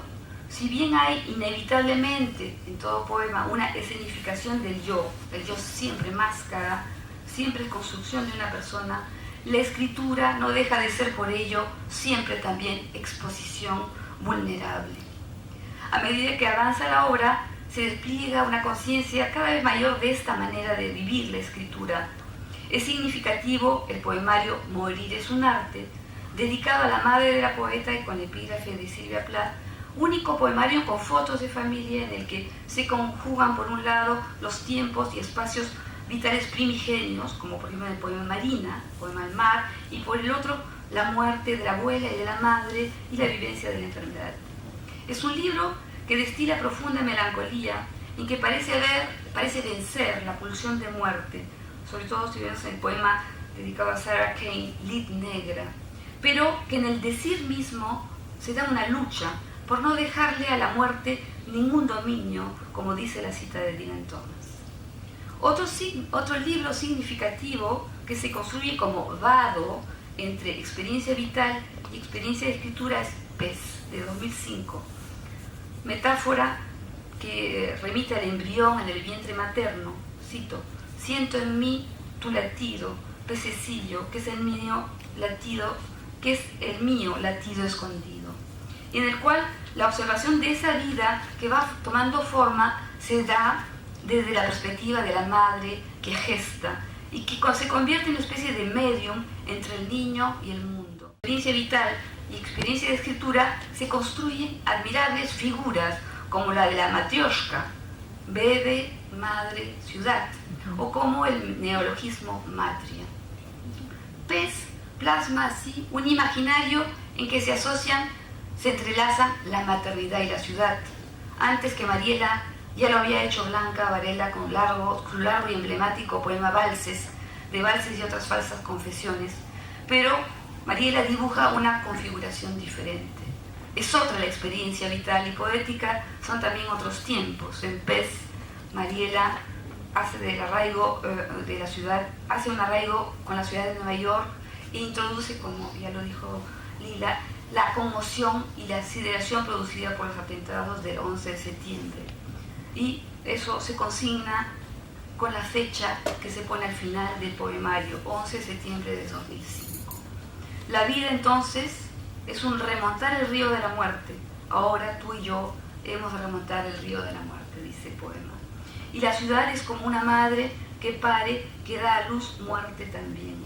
si bien hay inevitablemente en todo poema una escenificación del yo siempre máscara, siempre construcción de una persona, la escritura no deja de ser por ello siempre también exposición vulnerable. A medida que avanza la obra, se despliega una conciencia cada vez mayor de esta manera de vivir la escritura. Es significativo el poemario Morir es un arte, dedicado a la madre de la poeta y con epígrafe de Silvia Plath, único poemario con fotos de familia en el que se conjugan por un lado los tiempos y espacios vitales primigenios, como por ejemplo en el poema Marina, poema El mar, y por el otro, la muerte de la abuela y de la madre y la vivencia de la enfermedad. Es un libro que destila profunda melancolía y que parece vencer la pulsión de muerte, sobre todo si vemos el poema dedicado a Sarah Kane, Lid Negra, pero que en el decir mismo se da una lucha por no dejarle a la muerte ningún dominio, como dice la cita de Dylan Thomas. Otro libro significativo que se construye como vado entre experiencia vital y experiencia de escritura es Pez, de 2005. Metáfora que remite al embrión en el vientre materno. Cito: siento en mí tu latido, pececillo, que es el mío latido, escondido. Y en el cual la observación de esa vida que va tomando forma se da desde la perspectiva de la madre que gesta y que se convierte en una especie de medium entre el niño y el mundo. Experiencia vital y experiencia de escritura se construyen admirables figuras como la de la matrioshka, bebé, madre, ciudad, o como el neologismo matria. Pez plasma así un imaginario en que se entrelazan la maternidad y la ciudad. Antes que Mariela ya lo había hecho Blanca Varela con su largo y emblemático poema Valses, de valses y otras falsas confesiones, pero Mariela dibuja una configuración diferente. Es otra la experiencia vital y poética, son también otros tiempos. En Pez, Mariela hace del arraigo de la ciudad, hace un arraigo con la ciudad de Nueva York e introduce, como ya lo dijo Lila, la conmoción y la sideración producida por los atentados del 11 de septiembre. Y eso se consigna con la fecha que se pone al final del poemario, 11 de septiembre de 2005. La vida entonces es un remontar el río de la muerte. Ahora tú y yo hemos de remontar el río de la muerte, dice el poema. Y la ciudad es como una madre que pare, que da a luz muerte también.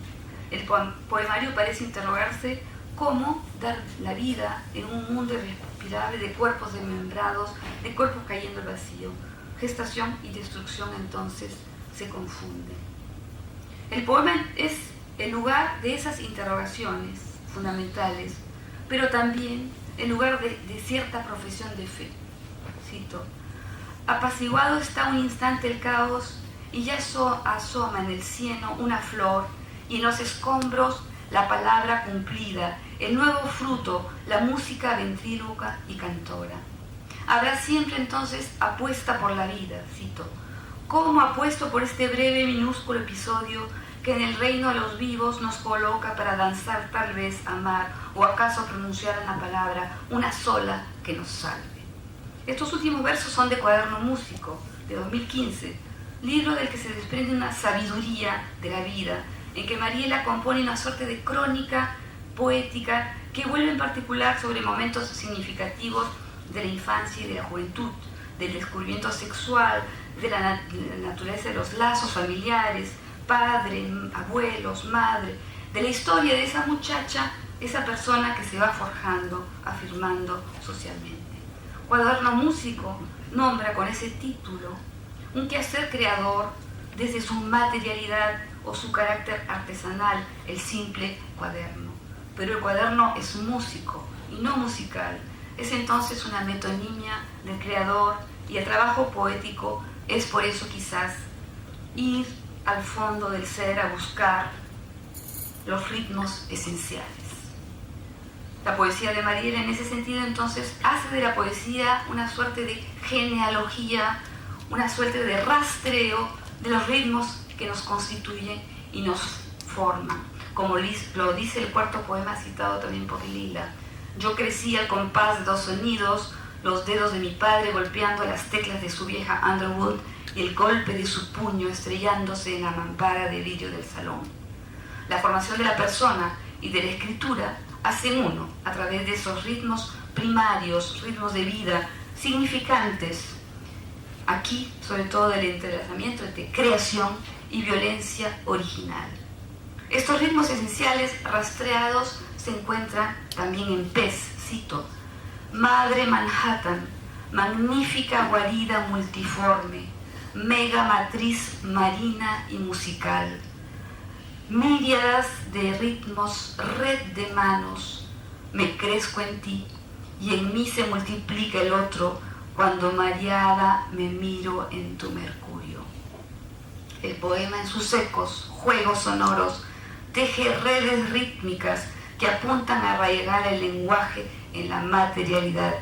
El poemario parece interrogarse cómo dar la vida en un mundo irrespirable de cuerpos desmembrados, de cuerpos cayendo al vacío. Gestación y destrucción entonces se confunden. El poema es el lugar de esas interrogaciones fundamentales, pero también el lugar de cierta profesión de fe. Cito: apaciguado está un instante el caos y ya asoma en el cieno una flor y en los escombros la palabra cumplida, el nuevo fruto, la música ventríloca y cantora. Habrá siempre entonces apuesta por la vida, cito: ¿cómo apuesto por este breve minúsculo episodio que en el reino de los vivos nos coloca para danzar, tal vez amar, o acaso pronunciar una palabra, una sola que nos salve? Estos últimos versos son de Cuaderno Músico, de 2015, libro del que se desprende una sabiduría de la vida, en que Mariela compone una suerte de crónica poética que vuelve en particular sobre momentos significativos de la infancia y de la juventud, del descubrimiento sexual, de la naturaleza de los lazos familiares, padre, abuelos, madre, de la historia de esa muchacha, esa persona que se va forjando, afirmando socialmente. Cuaderno Músico nombra con ese título un quehacer creador desde su materialidad o su carácter artesanal, el simple cuaderno. Pero el cuaderno es músico y no musical. Es entonces una metonimia del creador y el trabajo poético es por eso quizás ir al fondo del ser a buscar los ritmos esenciales. La poesía de Mariela en ese sentido entonces hace de la poesía una suerte de genealogía, una suerte de rastreo de los ritmos que nos constituyen y nos forman. Como lo dice el cuarto poema citado también por Lila: yo crecí al compás de dos sonidos, los dedos de mi padre golpeando las teclas de su vieja Underwood y el golpe de su puño estrellándose en la mampara de vidrio del salón. La formación de la persona y de la escritura hacen uno a través de esos ritmos primarios, ritmos de vida, significantes. Aquí, sobre todo, del entrelazamiento entre creación y violencia original. Estos ritmos esenciales rastreados se encuentran también en Pez, cito: madre Manhattan, magnífica guarida multiforme, mega matriz marina y musical. Míriadas de ritmos, red de manos, me crezco en ti y en mí se multiplica el otro cuando mareada me miro en tu mercurio. El poema en sus ecos, juegos sonoros, teje redes rítmicas que apuntan a arraigar el lenguaje en la materialidad,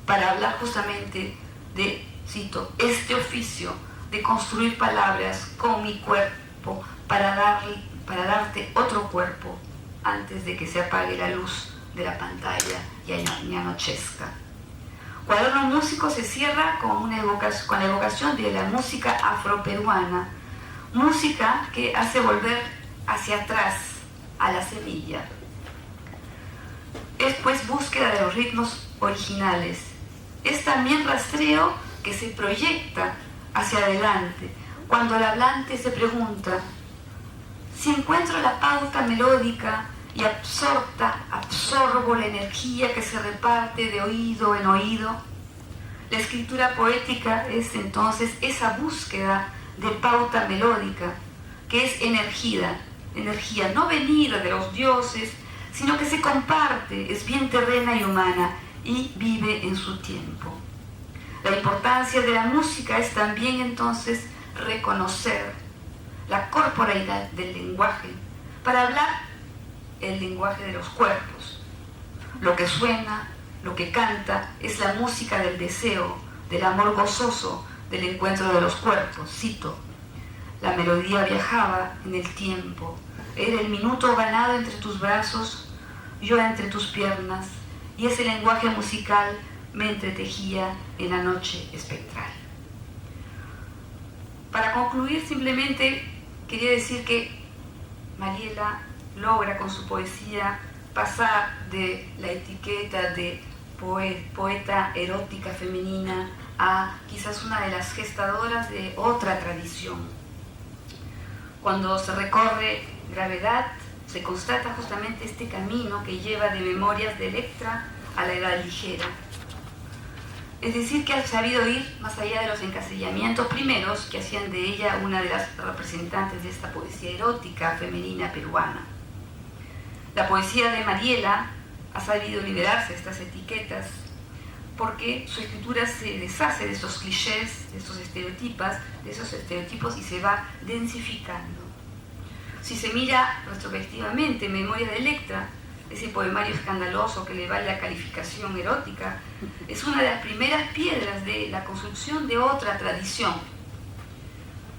para hablar justamente de, cito, este oficio de construir palabras con mi cuerpo para darte otro cuerpo antes de que se apague la luz de la pantalla y anochezca. Cuaderno Músico se cierra con la evocación de la música afroperuana, música que hace volver hacia atrás a la semilla. Es pues búsqueda de los ritmos originales. Es también rastreo que se proyecta hacia adelante, cuando el hablante se pregunta: si encuentro la pauta melódica y absorbo la energía que se reparte de oído en oído. La escritura poética es entonces esa búsqueda de pauta melódica, que es energía, no venida de los dioses, sino que se comparte, es bien terrena y humana y vive en su tiempo. La importancia de la música es también entonces reconocer la corporeidad del lenguaje para hablar el lenguaje de los cuerpos. Lo que suena, lo que canta es la música del deseo, del amor gozoso, del encuentro de los cuerpos. Cito: la melodía viajaba en el tiempo, era el minuto ganado entre tus brazos, yo entre tus piernas, y ese lenguaje musical me entretejía en la noche espectral. Para concluir, simplemente quería decir que Mariela logra con su poesía pasar de la etiqueta de poeta erótica femenina a quizás una de las gestadoras de otra tradición. Cuando se recorre Gravedad, se constata justamente este camino que lleva de Memorias de Electra a la Edad Ligera. Es decir, que ha sabido ir más allá de los encasillamientos primeros que hacían de ella una de las representantes de esta poesía erótica femenina peruana. La poesía de Mariela ha sabido liberarse de estas etiquetas porque su escritura se deshace de esos clichés, de esos estereotipos y se va densificando. Si se mira retrospectivamente Memorias de Electra, ese poemario escandaloso que le vale la calificación erótica, es una de las primeras piedras de la construcción de otra tradición.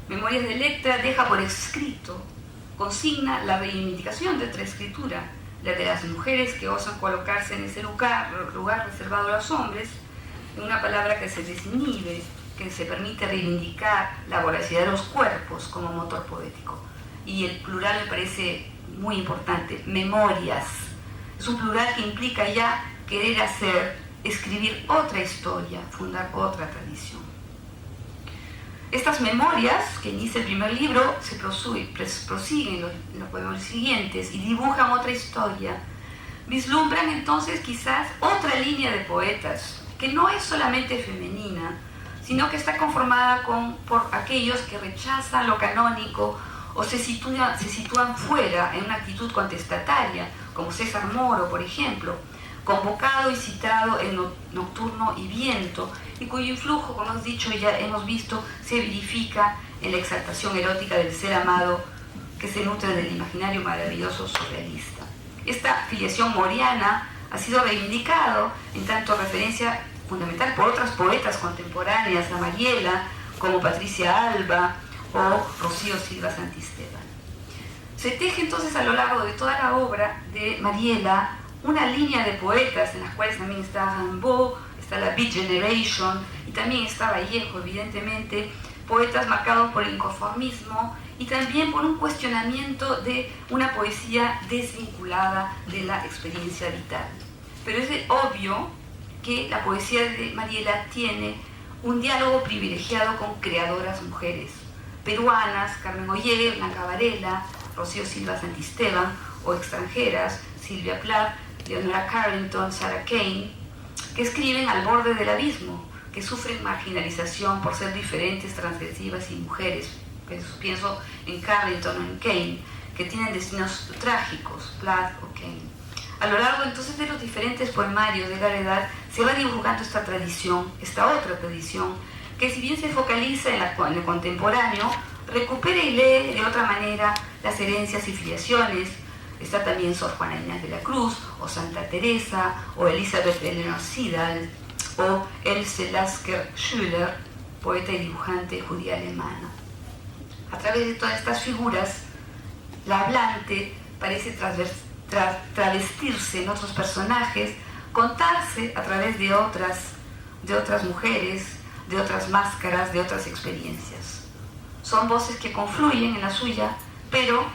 Memorias de Electra deja por escrito, consigna la reivindicación de otra escritura, la de las mujeres que osan colocarse en ese lugar reservado a los hombres, en una palabra que se desinhibe, que se permite reivindicar la voracidad de los cuerpos como motor poético. Y el plural me parece muy importante, memorias. Es un plural que implica ya querer escribir otra historia, fundar otra tradición. Estas memorias, que inicia el primer libro, se prosiguen en los poemas siguientes y dibujan otra historia. Vislumbran entonces quizás otra línea de poetas, que no es solamente femenina, sino que está conformada por aquellos que rechazan lo canónico o se sitúan fuera en una actitud contestataria, como César Moro, por ejemplo, convocado y citado en Nocturno y Viento, y cuyo influjo, como hemos visto, se verifica en la exaltación erótica del ser amado que se nutre del imaginario maravilloso surrealista. Esta filiación moriana ha sido reivindicado en tanto referencia fundamental por otras poetas contemporáneas a Mariela, como Patricia Alba o Rocío Silva Santisteban. Se teje entonces a lo largo de toda la obra de Mariela una línea de poetas en las cuales también está Rimbaud, está la Beat Generation y también está Vallejo, evidentemente, poetas marcados por el inconformismo y también por un cuestionamiento de una poesía desvinculada de la experiencia vital. Pero es obvio que la poesía de Mariela tiene un diálogo privilegiado con creadoras mujeres peruanas, Carmen Ollé, Blanca Varela, Rocío Silva Santisteban, o extranjeras, Silvia Plath, Leonora Carrington, Sarah Kane, que escriben al borde del abismo, que sufren marginalización por ser diferentes, transgresivas y mujeres. Pienso en Carrington o en Kane, que tienen destinos trágicos, Plath o Kane. A lo largo entonces de los diferentes poemarios de Garedar se va dibujando esta tradición, esta otra tradición, que si bien se focaliza en lo contemporáneo, recupera y lee de otra manera las herencias y filiaciones. Está también Sor Juana Inés de la Cruz, o Santa Teresa, o Elizabeth Eleanor Siddal, o Else Lasker Schüler, poeta y dibujante judía alemana. A través de todas estas figuras, la hablante parece travestirse en otros personajes, contarse a través de otras mujeres, de otras máscaras, de otras experiencias. Son voces que confluyen en la suya, pero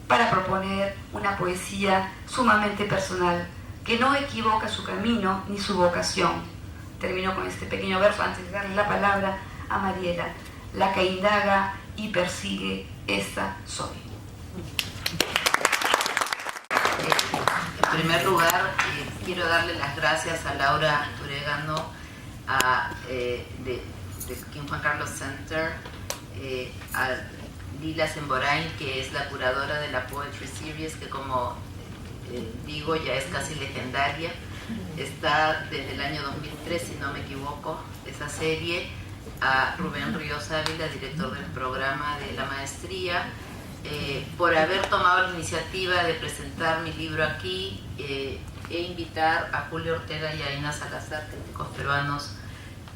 para proponer una poesía sumamente personal, que no equivoca su camino ni su vocación. Termino con este pequeño verso antes de darle la palabra a Mariela. La que indaga y persigue, esa soy. En primer lugar, quiero darle las gracias a Laura Turegano, de King Juan Carlos Center, a Lila Semborain, que es la curadora de la Poetry Series, que como digo ya es casi legendaria. Está desde el año 2003, si no me equivoco, esa serie. A Rubén Ríos Ávila, director del programa de la maestría, por haber tomado la iniciativa de presentar mi libro aquí, e invitar a Julio Ortega y a Ina Salazar, críticos peruanos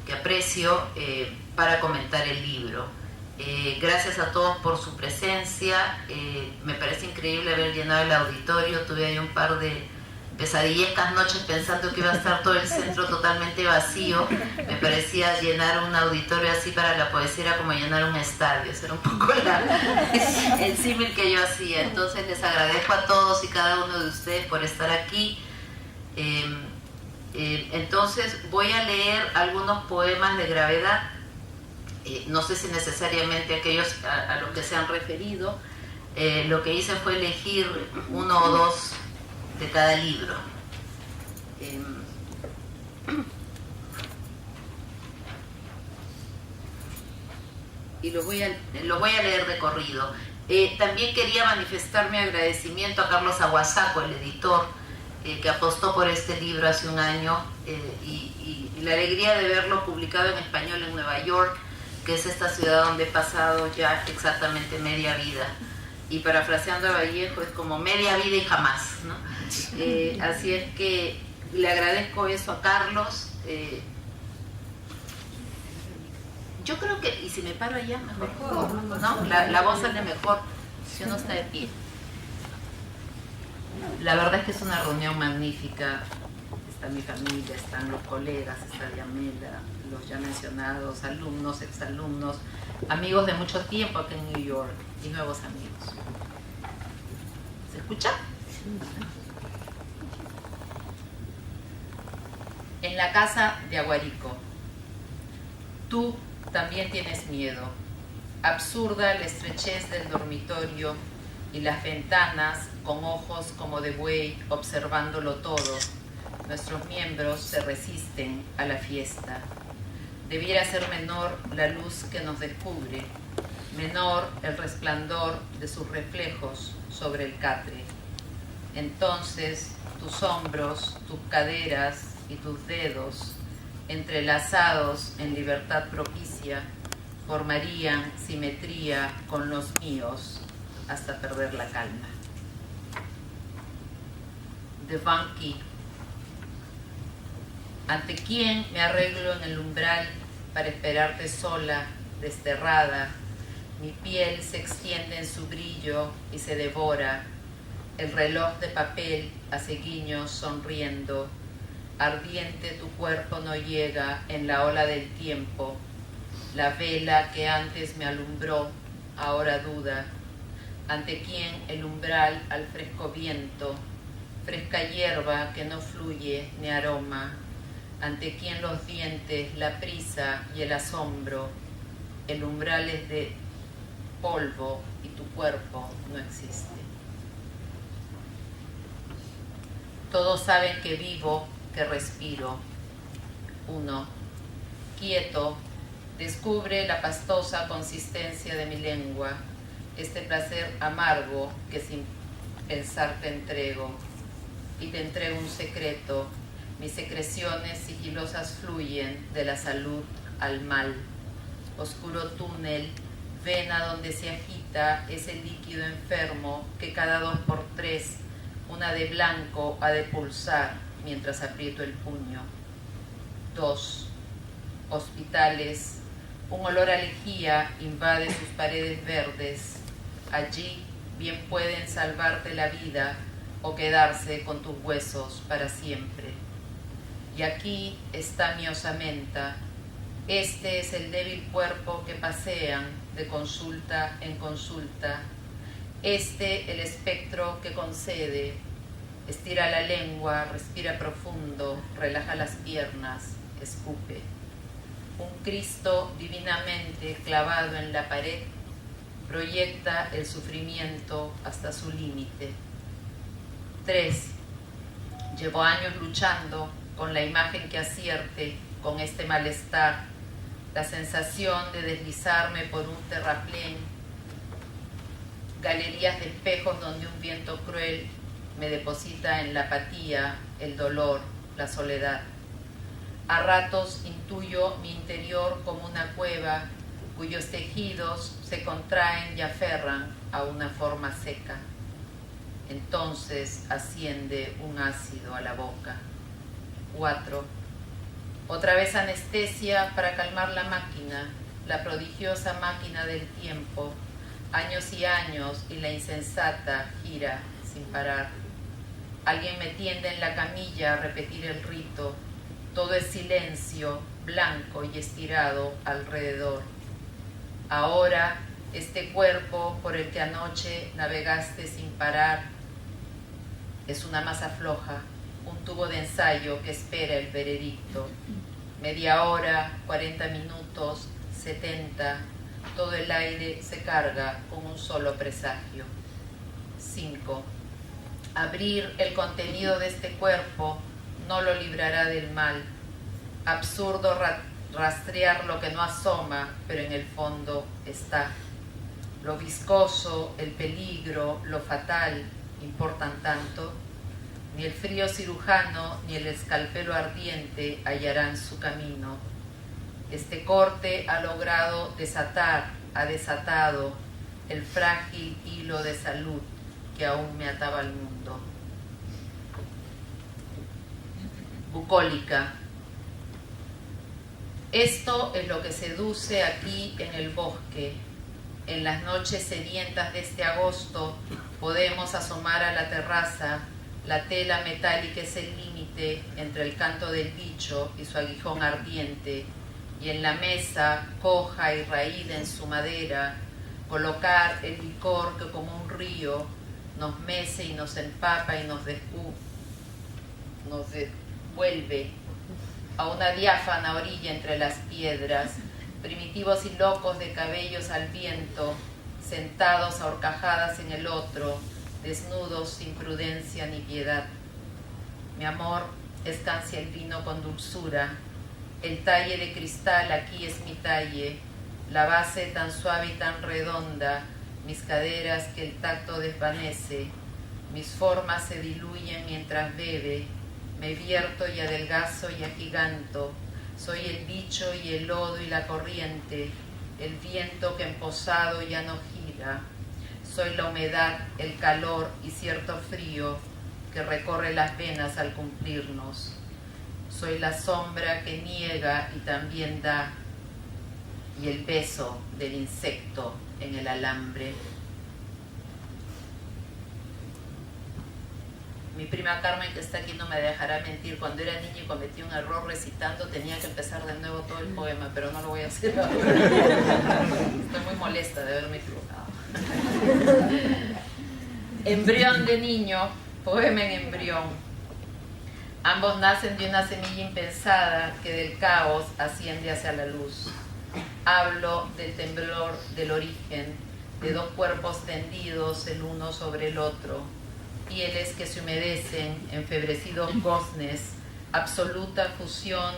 que aprecio, para comentar el libro. Gracias a todos por su presencia. Me parece increíble haber llenado el auditorio. Tuve ahí un par de pesadillescas noches pensando que iba a estar todo el centro totalmente vacío. Me parecía llenar un auditorio así para la poesía era como llenar un estadio. Eso era un poco el símil que yo hacía. Entonces les agradezco a todos y cada uno de ustedes por estar aquí. Entonces voy a leer algunos poemas de Gravedad. No sé si necesariamente aquellos a los que se han referido. Lo que hice fue elegir uno o dos de cada libro. Y lo voy a leer de corrido. También quería manifestar mi agradecimiento a Carlos Aguasaco, el editor, que apostó por este libro hace un año, y la alegría de verlo publicado en español en Nueva York, que es esta ciudad donde he pasado ya exactamente media vida. Y parafraseando a Vallejo, es como media vida y jamás, ¿no? Así es que le agradezco eso a Carlos. Yo creo que, y si me paro allá, mejor, ¿no? La voz sale mejor si uno está de pie. La verdad es que es una reunión magnífica. Está mi familia, están los colegas, está Yamela, los ya mencionados, alumnos, exalumnos, amigos de mucho tiempo aquí en New York y nuevos amigos. ¿Se escucha? En la casa de Aguarico. Tú también tienes miedo. Absurda la estrechez del dormitorio y las ventanas con ojos como de buey observándolo todo. Nuestros miembros se resisten a la fiesta. Debiera ser menor la luz que nos descubre, menor el resplandor de sus reflejos sobre el catre. Entonces tus hombros, tus caderas y tus dedos, entrelazados en libertad propicia, formarían simetría con los míos hasta perder la calma. De Banqui. ¿Ante quién me arreglo en el umbral para esperarte sola, desterrada? Mi piel se extiende en su brillo y se devora. El reloj de papel hace guiños sonriendo. Ardiente tu cuerpo no llega en la ola del tiempo. La vela que antes me alumbró, ahora duda. ¿Ante quién el umbral al fresco viento? Fresca hierba que no fluye ni aroma. ¿Ante quién los dientes, la prisa y el asombro? El umbral es de polvo y tu cuerpo no existe. Todos saben que vivo, que respiro. 1. inquieto, descubre la pastosa consistencia de mi lengua, este placer amargo que sin pensar te entrego. Y te entrego un secreto, mis secreciones sigilosas fluyen de la salud al mal. Oscuro túnel, vena donde se agita ese líquido enfermo que cada 2 por 3, una de blanco ha de pulsar mientras aprieto el puño. 2. Hospitales, un olor a lejía invade sus paredes verdes. Allí bien pueden salvarte la vida o quedarse con tus huesos para siempre. Y aquí está mi osamenta. Este es el débil cuerpo que pasean de consulta en consulta. Este el espectro que concede. Estira la lengua, respira profundo, relaja las piernas, escupe. Un Cristo divinamente clavado en la pared proyecta el sufrimiento hasta su límite. 3. Llevo años luchando con la imagen que acierte con este malestar, la sensación de deslizarme por un terraplén, galerías de espejos donde un viento cruel me deposita en la apatía, el dolor, la soledad. A ratos intuyo mi interior como una cueva cuyos tejidos se contraen y aferran a una forma seca. Entonces asciende un ácido a la boca. 4. Otra vez anestesia para calmar la máquina, la prodigiosa máquina del tiempo. Años y años y la insensata gira sin parar. Alguien me tiende en la camilla a repetir el rito. Todo es silencio, blanco y estirado alrededor. Ahora, este cuerpo por el que anoche navegaste sin parar es una masa floja, un tubo de ensayo que espera el veredicto. Media hora, 40 minutos, 70, todo el aire se carga con un solo presagio. 5. Abrir el contenido de este cuerpo no lo librará del mal. Absurdo rastrear lo que no asoma, pero en el fondo está. Lo viscoso, el peligro, lo fatal, importan tanto. Ni el frío cirujano ni el escalpelo ardiente hallarán su camino. Este corte ha logrado desatar, ha desatado el frágil hilo de salud que aún me ataba al mundo. Bucólica. Esto es lo que seduce aquí en el bosque. En las noches sedientas de este agosto podemos asomar a la terraza. La tela metálica es el límite entre el canto del bicho y su aguijón ardiente. Y en la mesa, coja y raída en su madera, colocar el licor que como un río nos mece y nos empapa y nos devuelve a una diáfana orilla entre las piedras, primitivos y locos de cabellos al viento, sentados a horcajadas en el otro, desnudos sin prudencia ni piedad. Mi amor escancia el vino con dulzura, el talle de cristal aquí es mi talle, la base tan suave y tan redonda, mis caderas que el tacto desvanece, mis formas se diluyen mientras bebe, me vierto y adelgazo y agiganto, soy el bicho y el lodo y la corriente, el viento que emposado ya no gira, soy la humedad, el calor y cierto frío que recorre las venas al cumplirnos, soy la sombra que niega y también da, y el beso del insecto en el alambre. Mi prima Carmen, que está aquí, no me dejará mentir. Cuando era niña y cometí un error recitando, tenía que empezar de nuevo todo el poema, pero no lo voy a hacer ahora. Estoy muy molesta de haberme equivocado. Embrión de niño, poema en embrión. Ambos nacen de una semilla impensada que del caos asciende hacia la luz. Hablo del temblor del origen, de dos cuerpos tendidos el uno sobre el otro, pieles que se humedecen, enfebrecidos goznes, absoluta fusión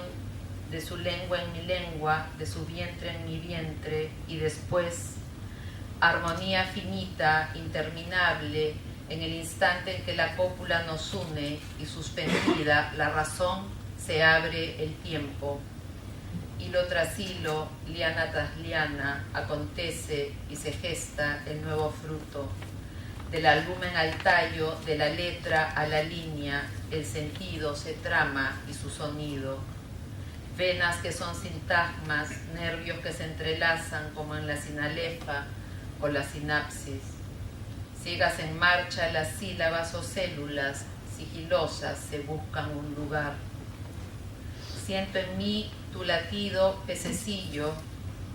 de su lengua en mi lengua, de su vientre en mi vientre, y después armonía finita, interminable, en el instante en que la cópula nos une y suspendida la razón se abre el tiempo. Hilo tras hilo, liana tras liana, acontece y se gesta el nuevo fruto. Del albumen al tallo, de la letra a la línea, el sentido se trama y su sonido. Venas que son sintagmas, nervios que se entrelazan como en la sinalefa o la sinapsis. Ciegas en marcha las sílabas o células, sigilosas se buscan un lugar. Siento en mí tu latido pececillo,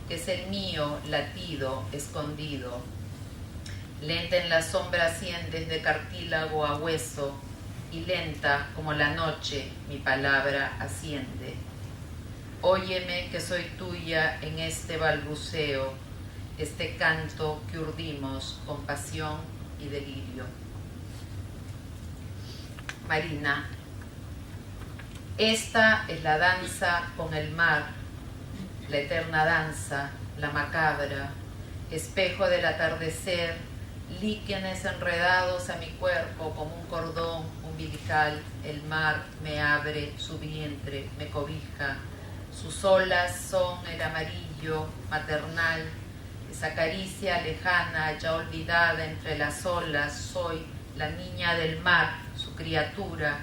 que es el mío latido escondido. Lenta en la sombra asciendes de cartílago a hueso, y lenta como la noche mi palabra asciende. Óyeme que soy tuya en este balbuceo, este canto que urdimos con pasión y delirio. Marina. Esta es la danza con el mar, la eterna danza, la macabra, espejo del atardecer, líquenes enredados a mi cuerpo como un cordón umbilical. El mar me abre su vientre, me cobija, sus olas son el amarillo maternal, esa caricia lejana ya olvidada entre las olas. Soy la niña del mar, su criatura,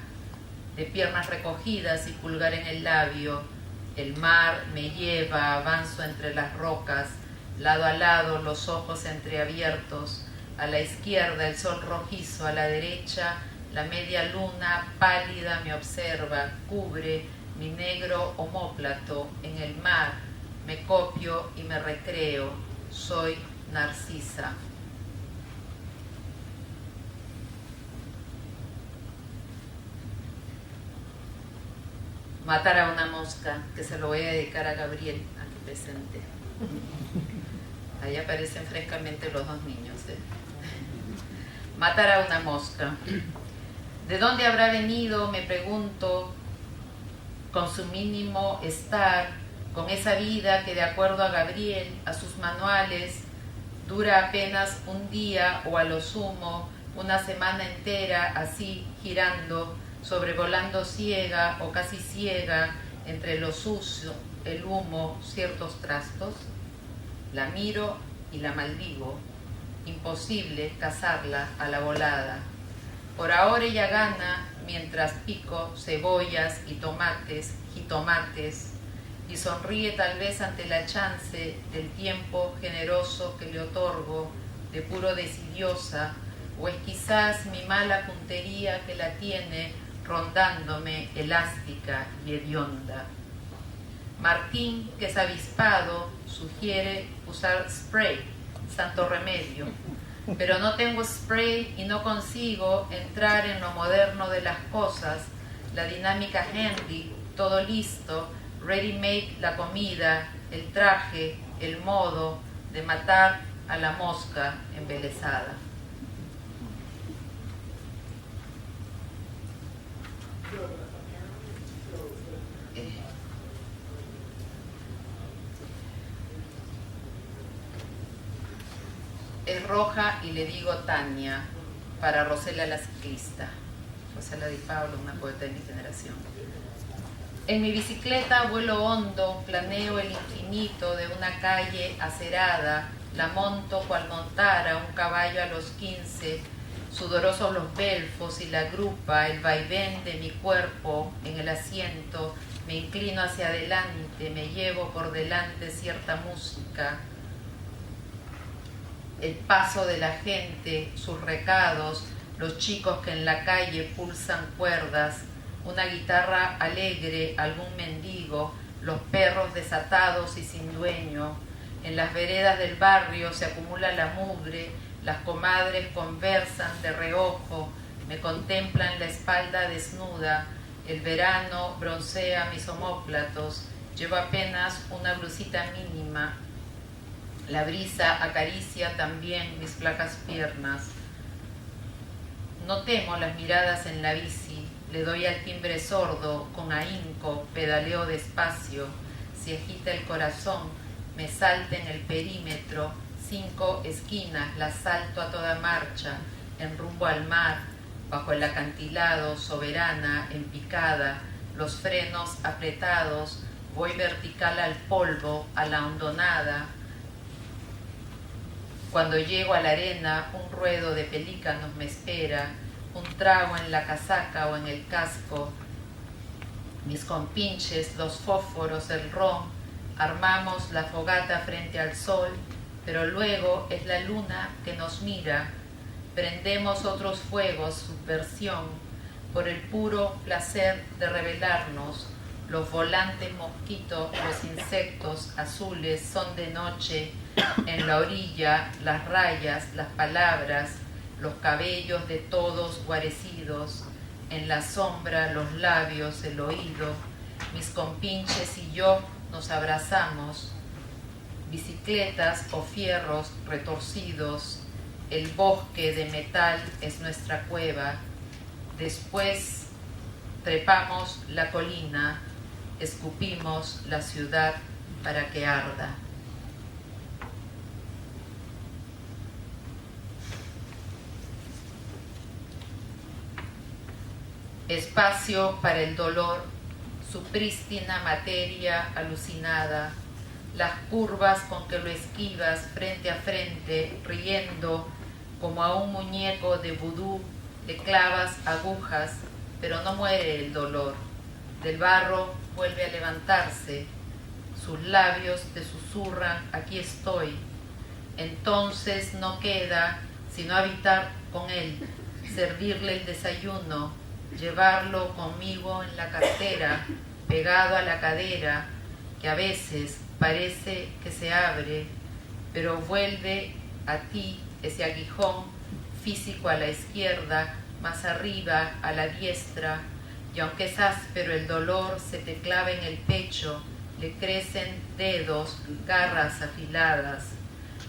de piernas recogidas y pulgar en el labio. El mar me lleva, avanzo entre las rocas, lado a lado, los ojos entreabiertos. A la izquierda el sol rojizo, a la derecha la media luna pálida me observa, cubre mi negro omóplato. En el mar me copio y me recreo, soy Narcisa. Matar a una mosca, que se lo voy a dedicar a Gabriel, aquí presente. Ahí aparecen frescamente los dos niños. Matar a una mosca. ¿De dónde habrá venido, me pregunto, con su mínimo estar, con esa vida que de acuerdo a Gabriel, a sus manuales, dura apenas un día o a lo sumo una semana entera, así girando, sobrevolando ciega o casi ciega entre lo sucio, el humo, ciertos trastos? La miro y la maldigo. Imposible cazarla a la volada. Por ahora ella gana mientras pico cebollas y tomates, jitomates, y sonríe tal vez ante la chance del tiempo generoso que le otorgo de puro desidiosa, o es quizás mi mala puntería que la tiene rondándome elástica y hedionda. Martín, que es avispado, sugiere usar spray, santo remedio, pero no tengo spray y no consigo entrar en lo moderno de las cosas, la dinámica handy, todo listo, ready-made la comida, el traje, el modo de matar a la mosca embelesada. Es roja y le digo Tania, para Rosela la ciclista. Rosela Di Paolo, una poeta de mi generación. En mi bicicleta vuelo hondo, planeo el infinito de una calle acerada, la monto cual montara un caballo a los 15, sudorosos los belfos y la grupa, el vaivén de mi cuerpo en el asiento, me inclino hacia adelante, me llevo por delante cierta música, el paso de la gente, sus recados, los chicos que en la calle pulsan cuerdas, una guitarra alegre, algún mendigo, los perros desatados y sin dueño. En las veredas del barrio se acumula la mugre, las comadres conversan de reojo, me contemplan la espalda desnuda, el verano broncea mis omóplatos, llevo apenas una blusita mínima. La brisa acaricia también mis flacas piernas. No temo las miradas en la bici, le doy al timbre sordo, con ahínco pedaleo despacio, si agita el corazón, me salta en el perímetro, 5 esquinas, las salto a toda marcha, en rumbo al mar, bajo el acantilado, soberana, en picada, los frenos apretados, voy vertical al polvo, a la hondonada. Cuando llego a la arena, un ruedo de pelícanos me espera, un trago en la casaca o en el casco, mis compinches, los fósforos, el ron, armamos la fogata frente al sol, pero luego es la luna que nos mira, prendemos otros fuegos, subversión, por el puro placer de revelarnos. Los volantes mosquitos, los insectos azules son de noche, en la orilla, las rayas, las palabras, los cabellos de todos guarecidos, en la sombra, los labios, el oído, mis compinches y yo nos abrazamos, bicicletas o fierros retorcidos, el bosque de metal es nuestra cueva, después trepamos la colina, escupimos la ciudad para que arda. Espacio para el dolor, su prístina materia alucinada, las curvas con que lo esquivas frente a frente, riendo como a un muñeco de vudú, le clavas agujas, pero no muere el dolor. Del barro vuelve a levantarse, sus labios te susurran, aquí estoy. Entonces no queda sino habitar con él, servirle el desayuno, llevarlo conmigo en la cartera, pegado a la cadera, que a veces parece que se abre, pero vuelve a ti ese aguijón físico a la izquierda, más arriba a la diestra, y aunque es áspero el dolor se te clava en el pecho, le crecen dedos, garras afiladas.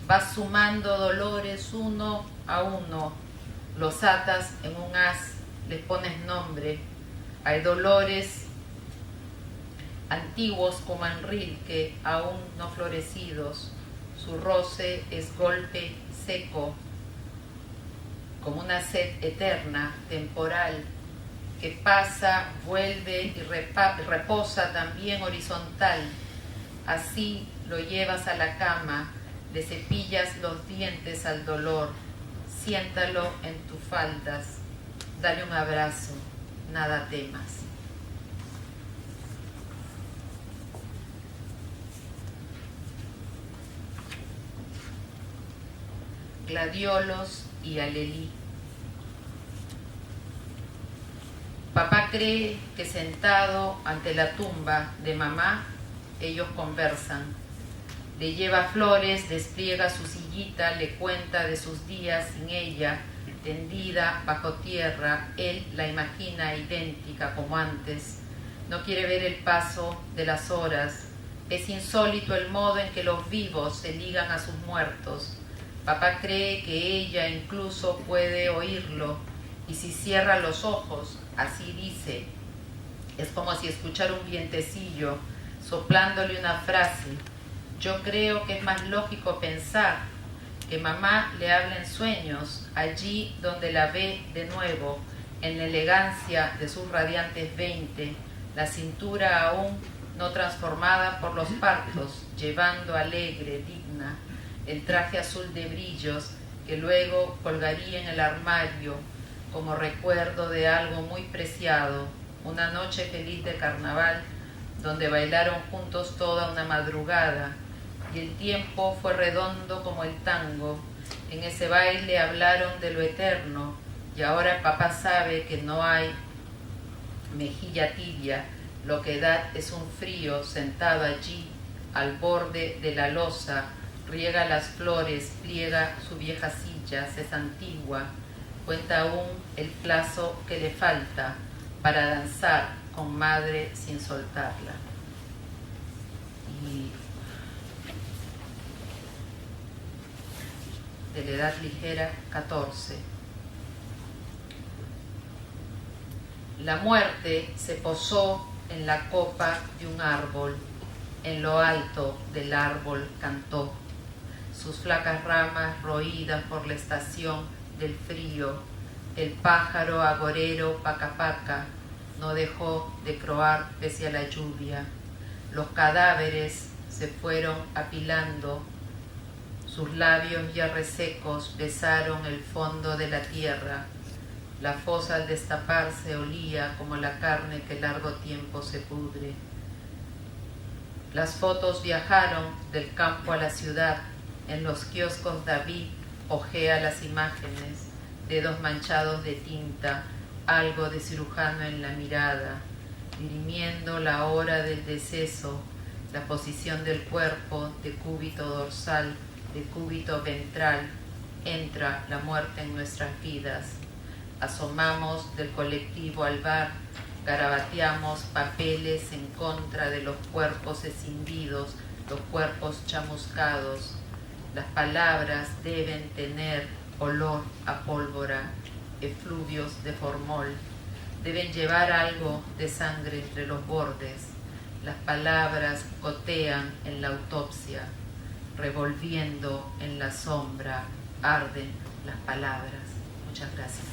Vas sumando dolores uno a uno, los atas en un haz, les pones nombre. Hay dolores antiguos como en Rilke, aún no florecidos. Su roce es golpe seco, como una sed eterna, temporal, que pasa, vuelve y reposa también horizontal. Así lo llevas a la cama, le cepillas los dientes al dolor, siéntalo en tus faldas, dale un abrazo, nada temas. Gladiolos y Alelí. Papá cree que sentado ante la tumba de mamá, ellos conversan. Le lleva flores, despliega su sillita, le cuenta de sus días sin ella, tendida bajo tierra. Él la imagina idéntica como antes. No quiere ver el paso de las horas. Es insólito el modo en que los vivos se ligan a sus muertos. Papá cree que ella incluso puede oírlo, y si cierra los ojos, así dice, es como si escuchara un vientecillo soplándole una frase. Yo creo que es más lógico pensar que mamá le habla en sueños, allí donde la ve de nuevo, en la elegancia de sus radiantes 20, la cintura aún no transformada por los partos, llevando alegre, digna, el traje azul de brillos que luego colgaría en el armario como recuerdo de algo muy preciado, una noche feliz de carnaval donde bailaron juntos toda una madrugada y el tiempo fue redondo como el tango. En ese baile hablaron de lo eterno y ahora papá sabe que no hay mejilla tibia, lo que da es un frío sentado allí al borde de la loza, riega las flores, pliega su vieja silla, es antigua, cuenta aún el plazo que le falta para danzar con madre sin soltarla. Y de la edad ligera, 14. La muerte se posó en la copa de un árbol, en lo alto del árbol cantó. Sus flacas ramas roídas por la estación del frío, el pájaro agorero paca no dejó de croar pese a la lluvia. Los cadáveres se fueron apilando, sus labios ya resecos besaron el fondo de la tierra. La fosa al destaparse olía como la carne que largo tiempo se pudre. Las fotos viajaron del campo a la ciudad. En los kioscos David ojea las imágenes, dedos manchados de tinta, algo de cirujano en la mirada, dirimiendo la hora del deceso, la posición del cuerpo, de cúbito dorsal, de cúbito ventral. Entra la muerte en nuestras vidas. Asomamos del colectivo al bar, garabateamos papeles en contra de los cuerpos escindidos, los cuerpos chamuscados. Las palabras deben tener olor a pólvora, efluvios de formol. Deben llevar algo de sangre entre los bordes. Las palabras gotean en la autopsia. Revolviendo en la sombra, arden las palabras. Muchas gracias.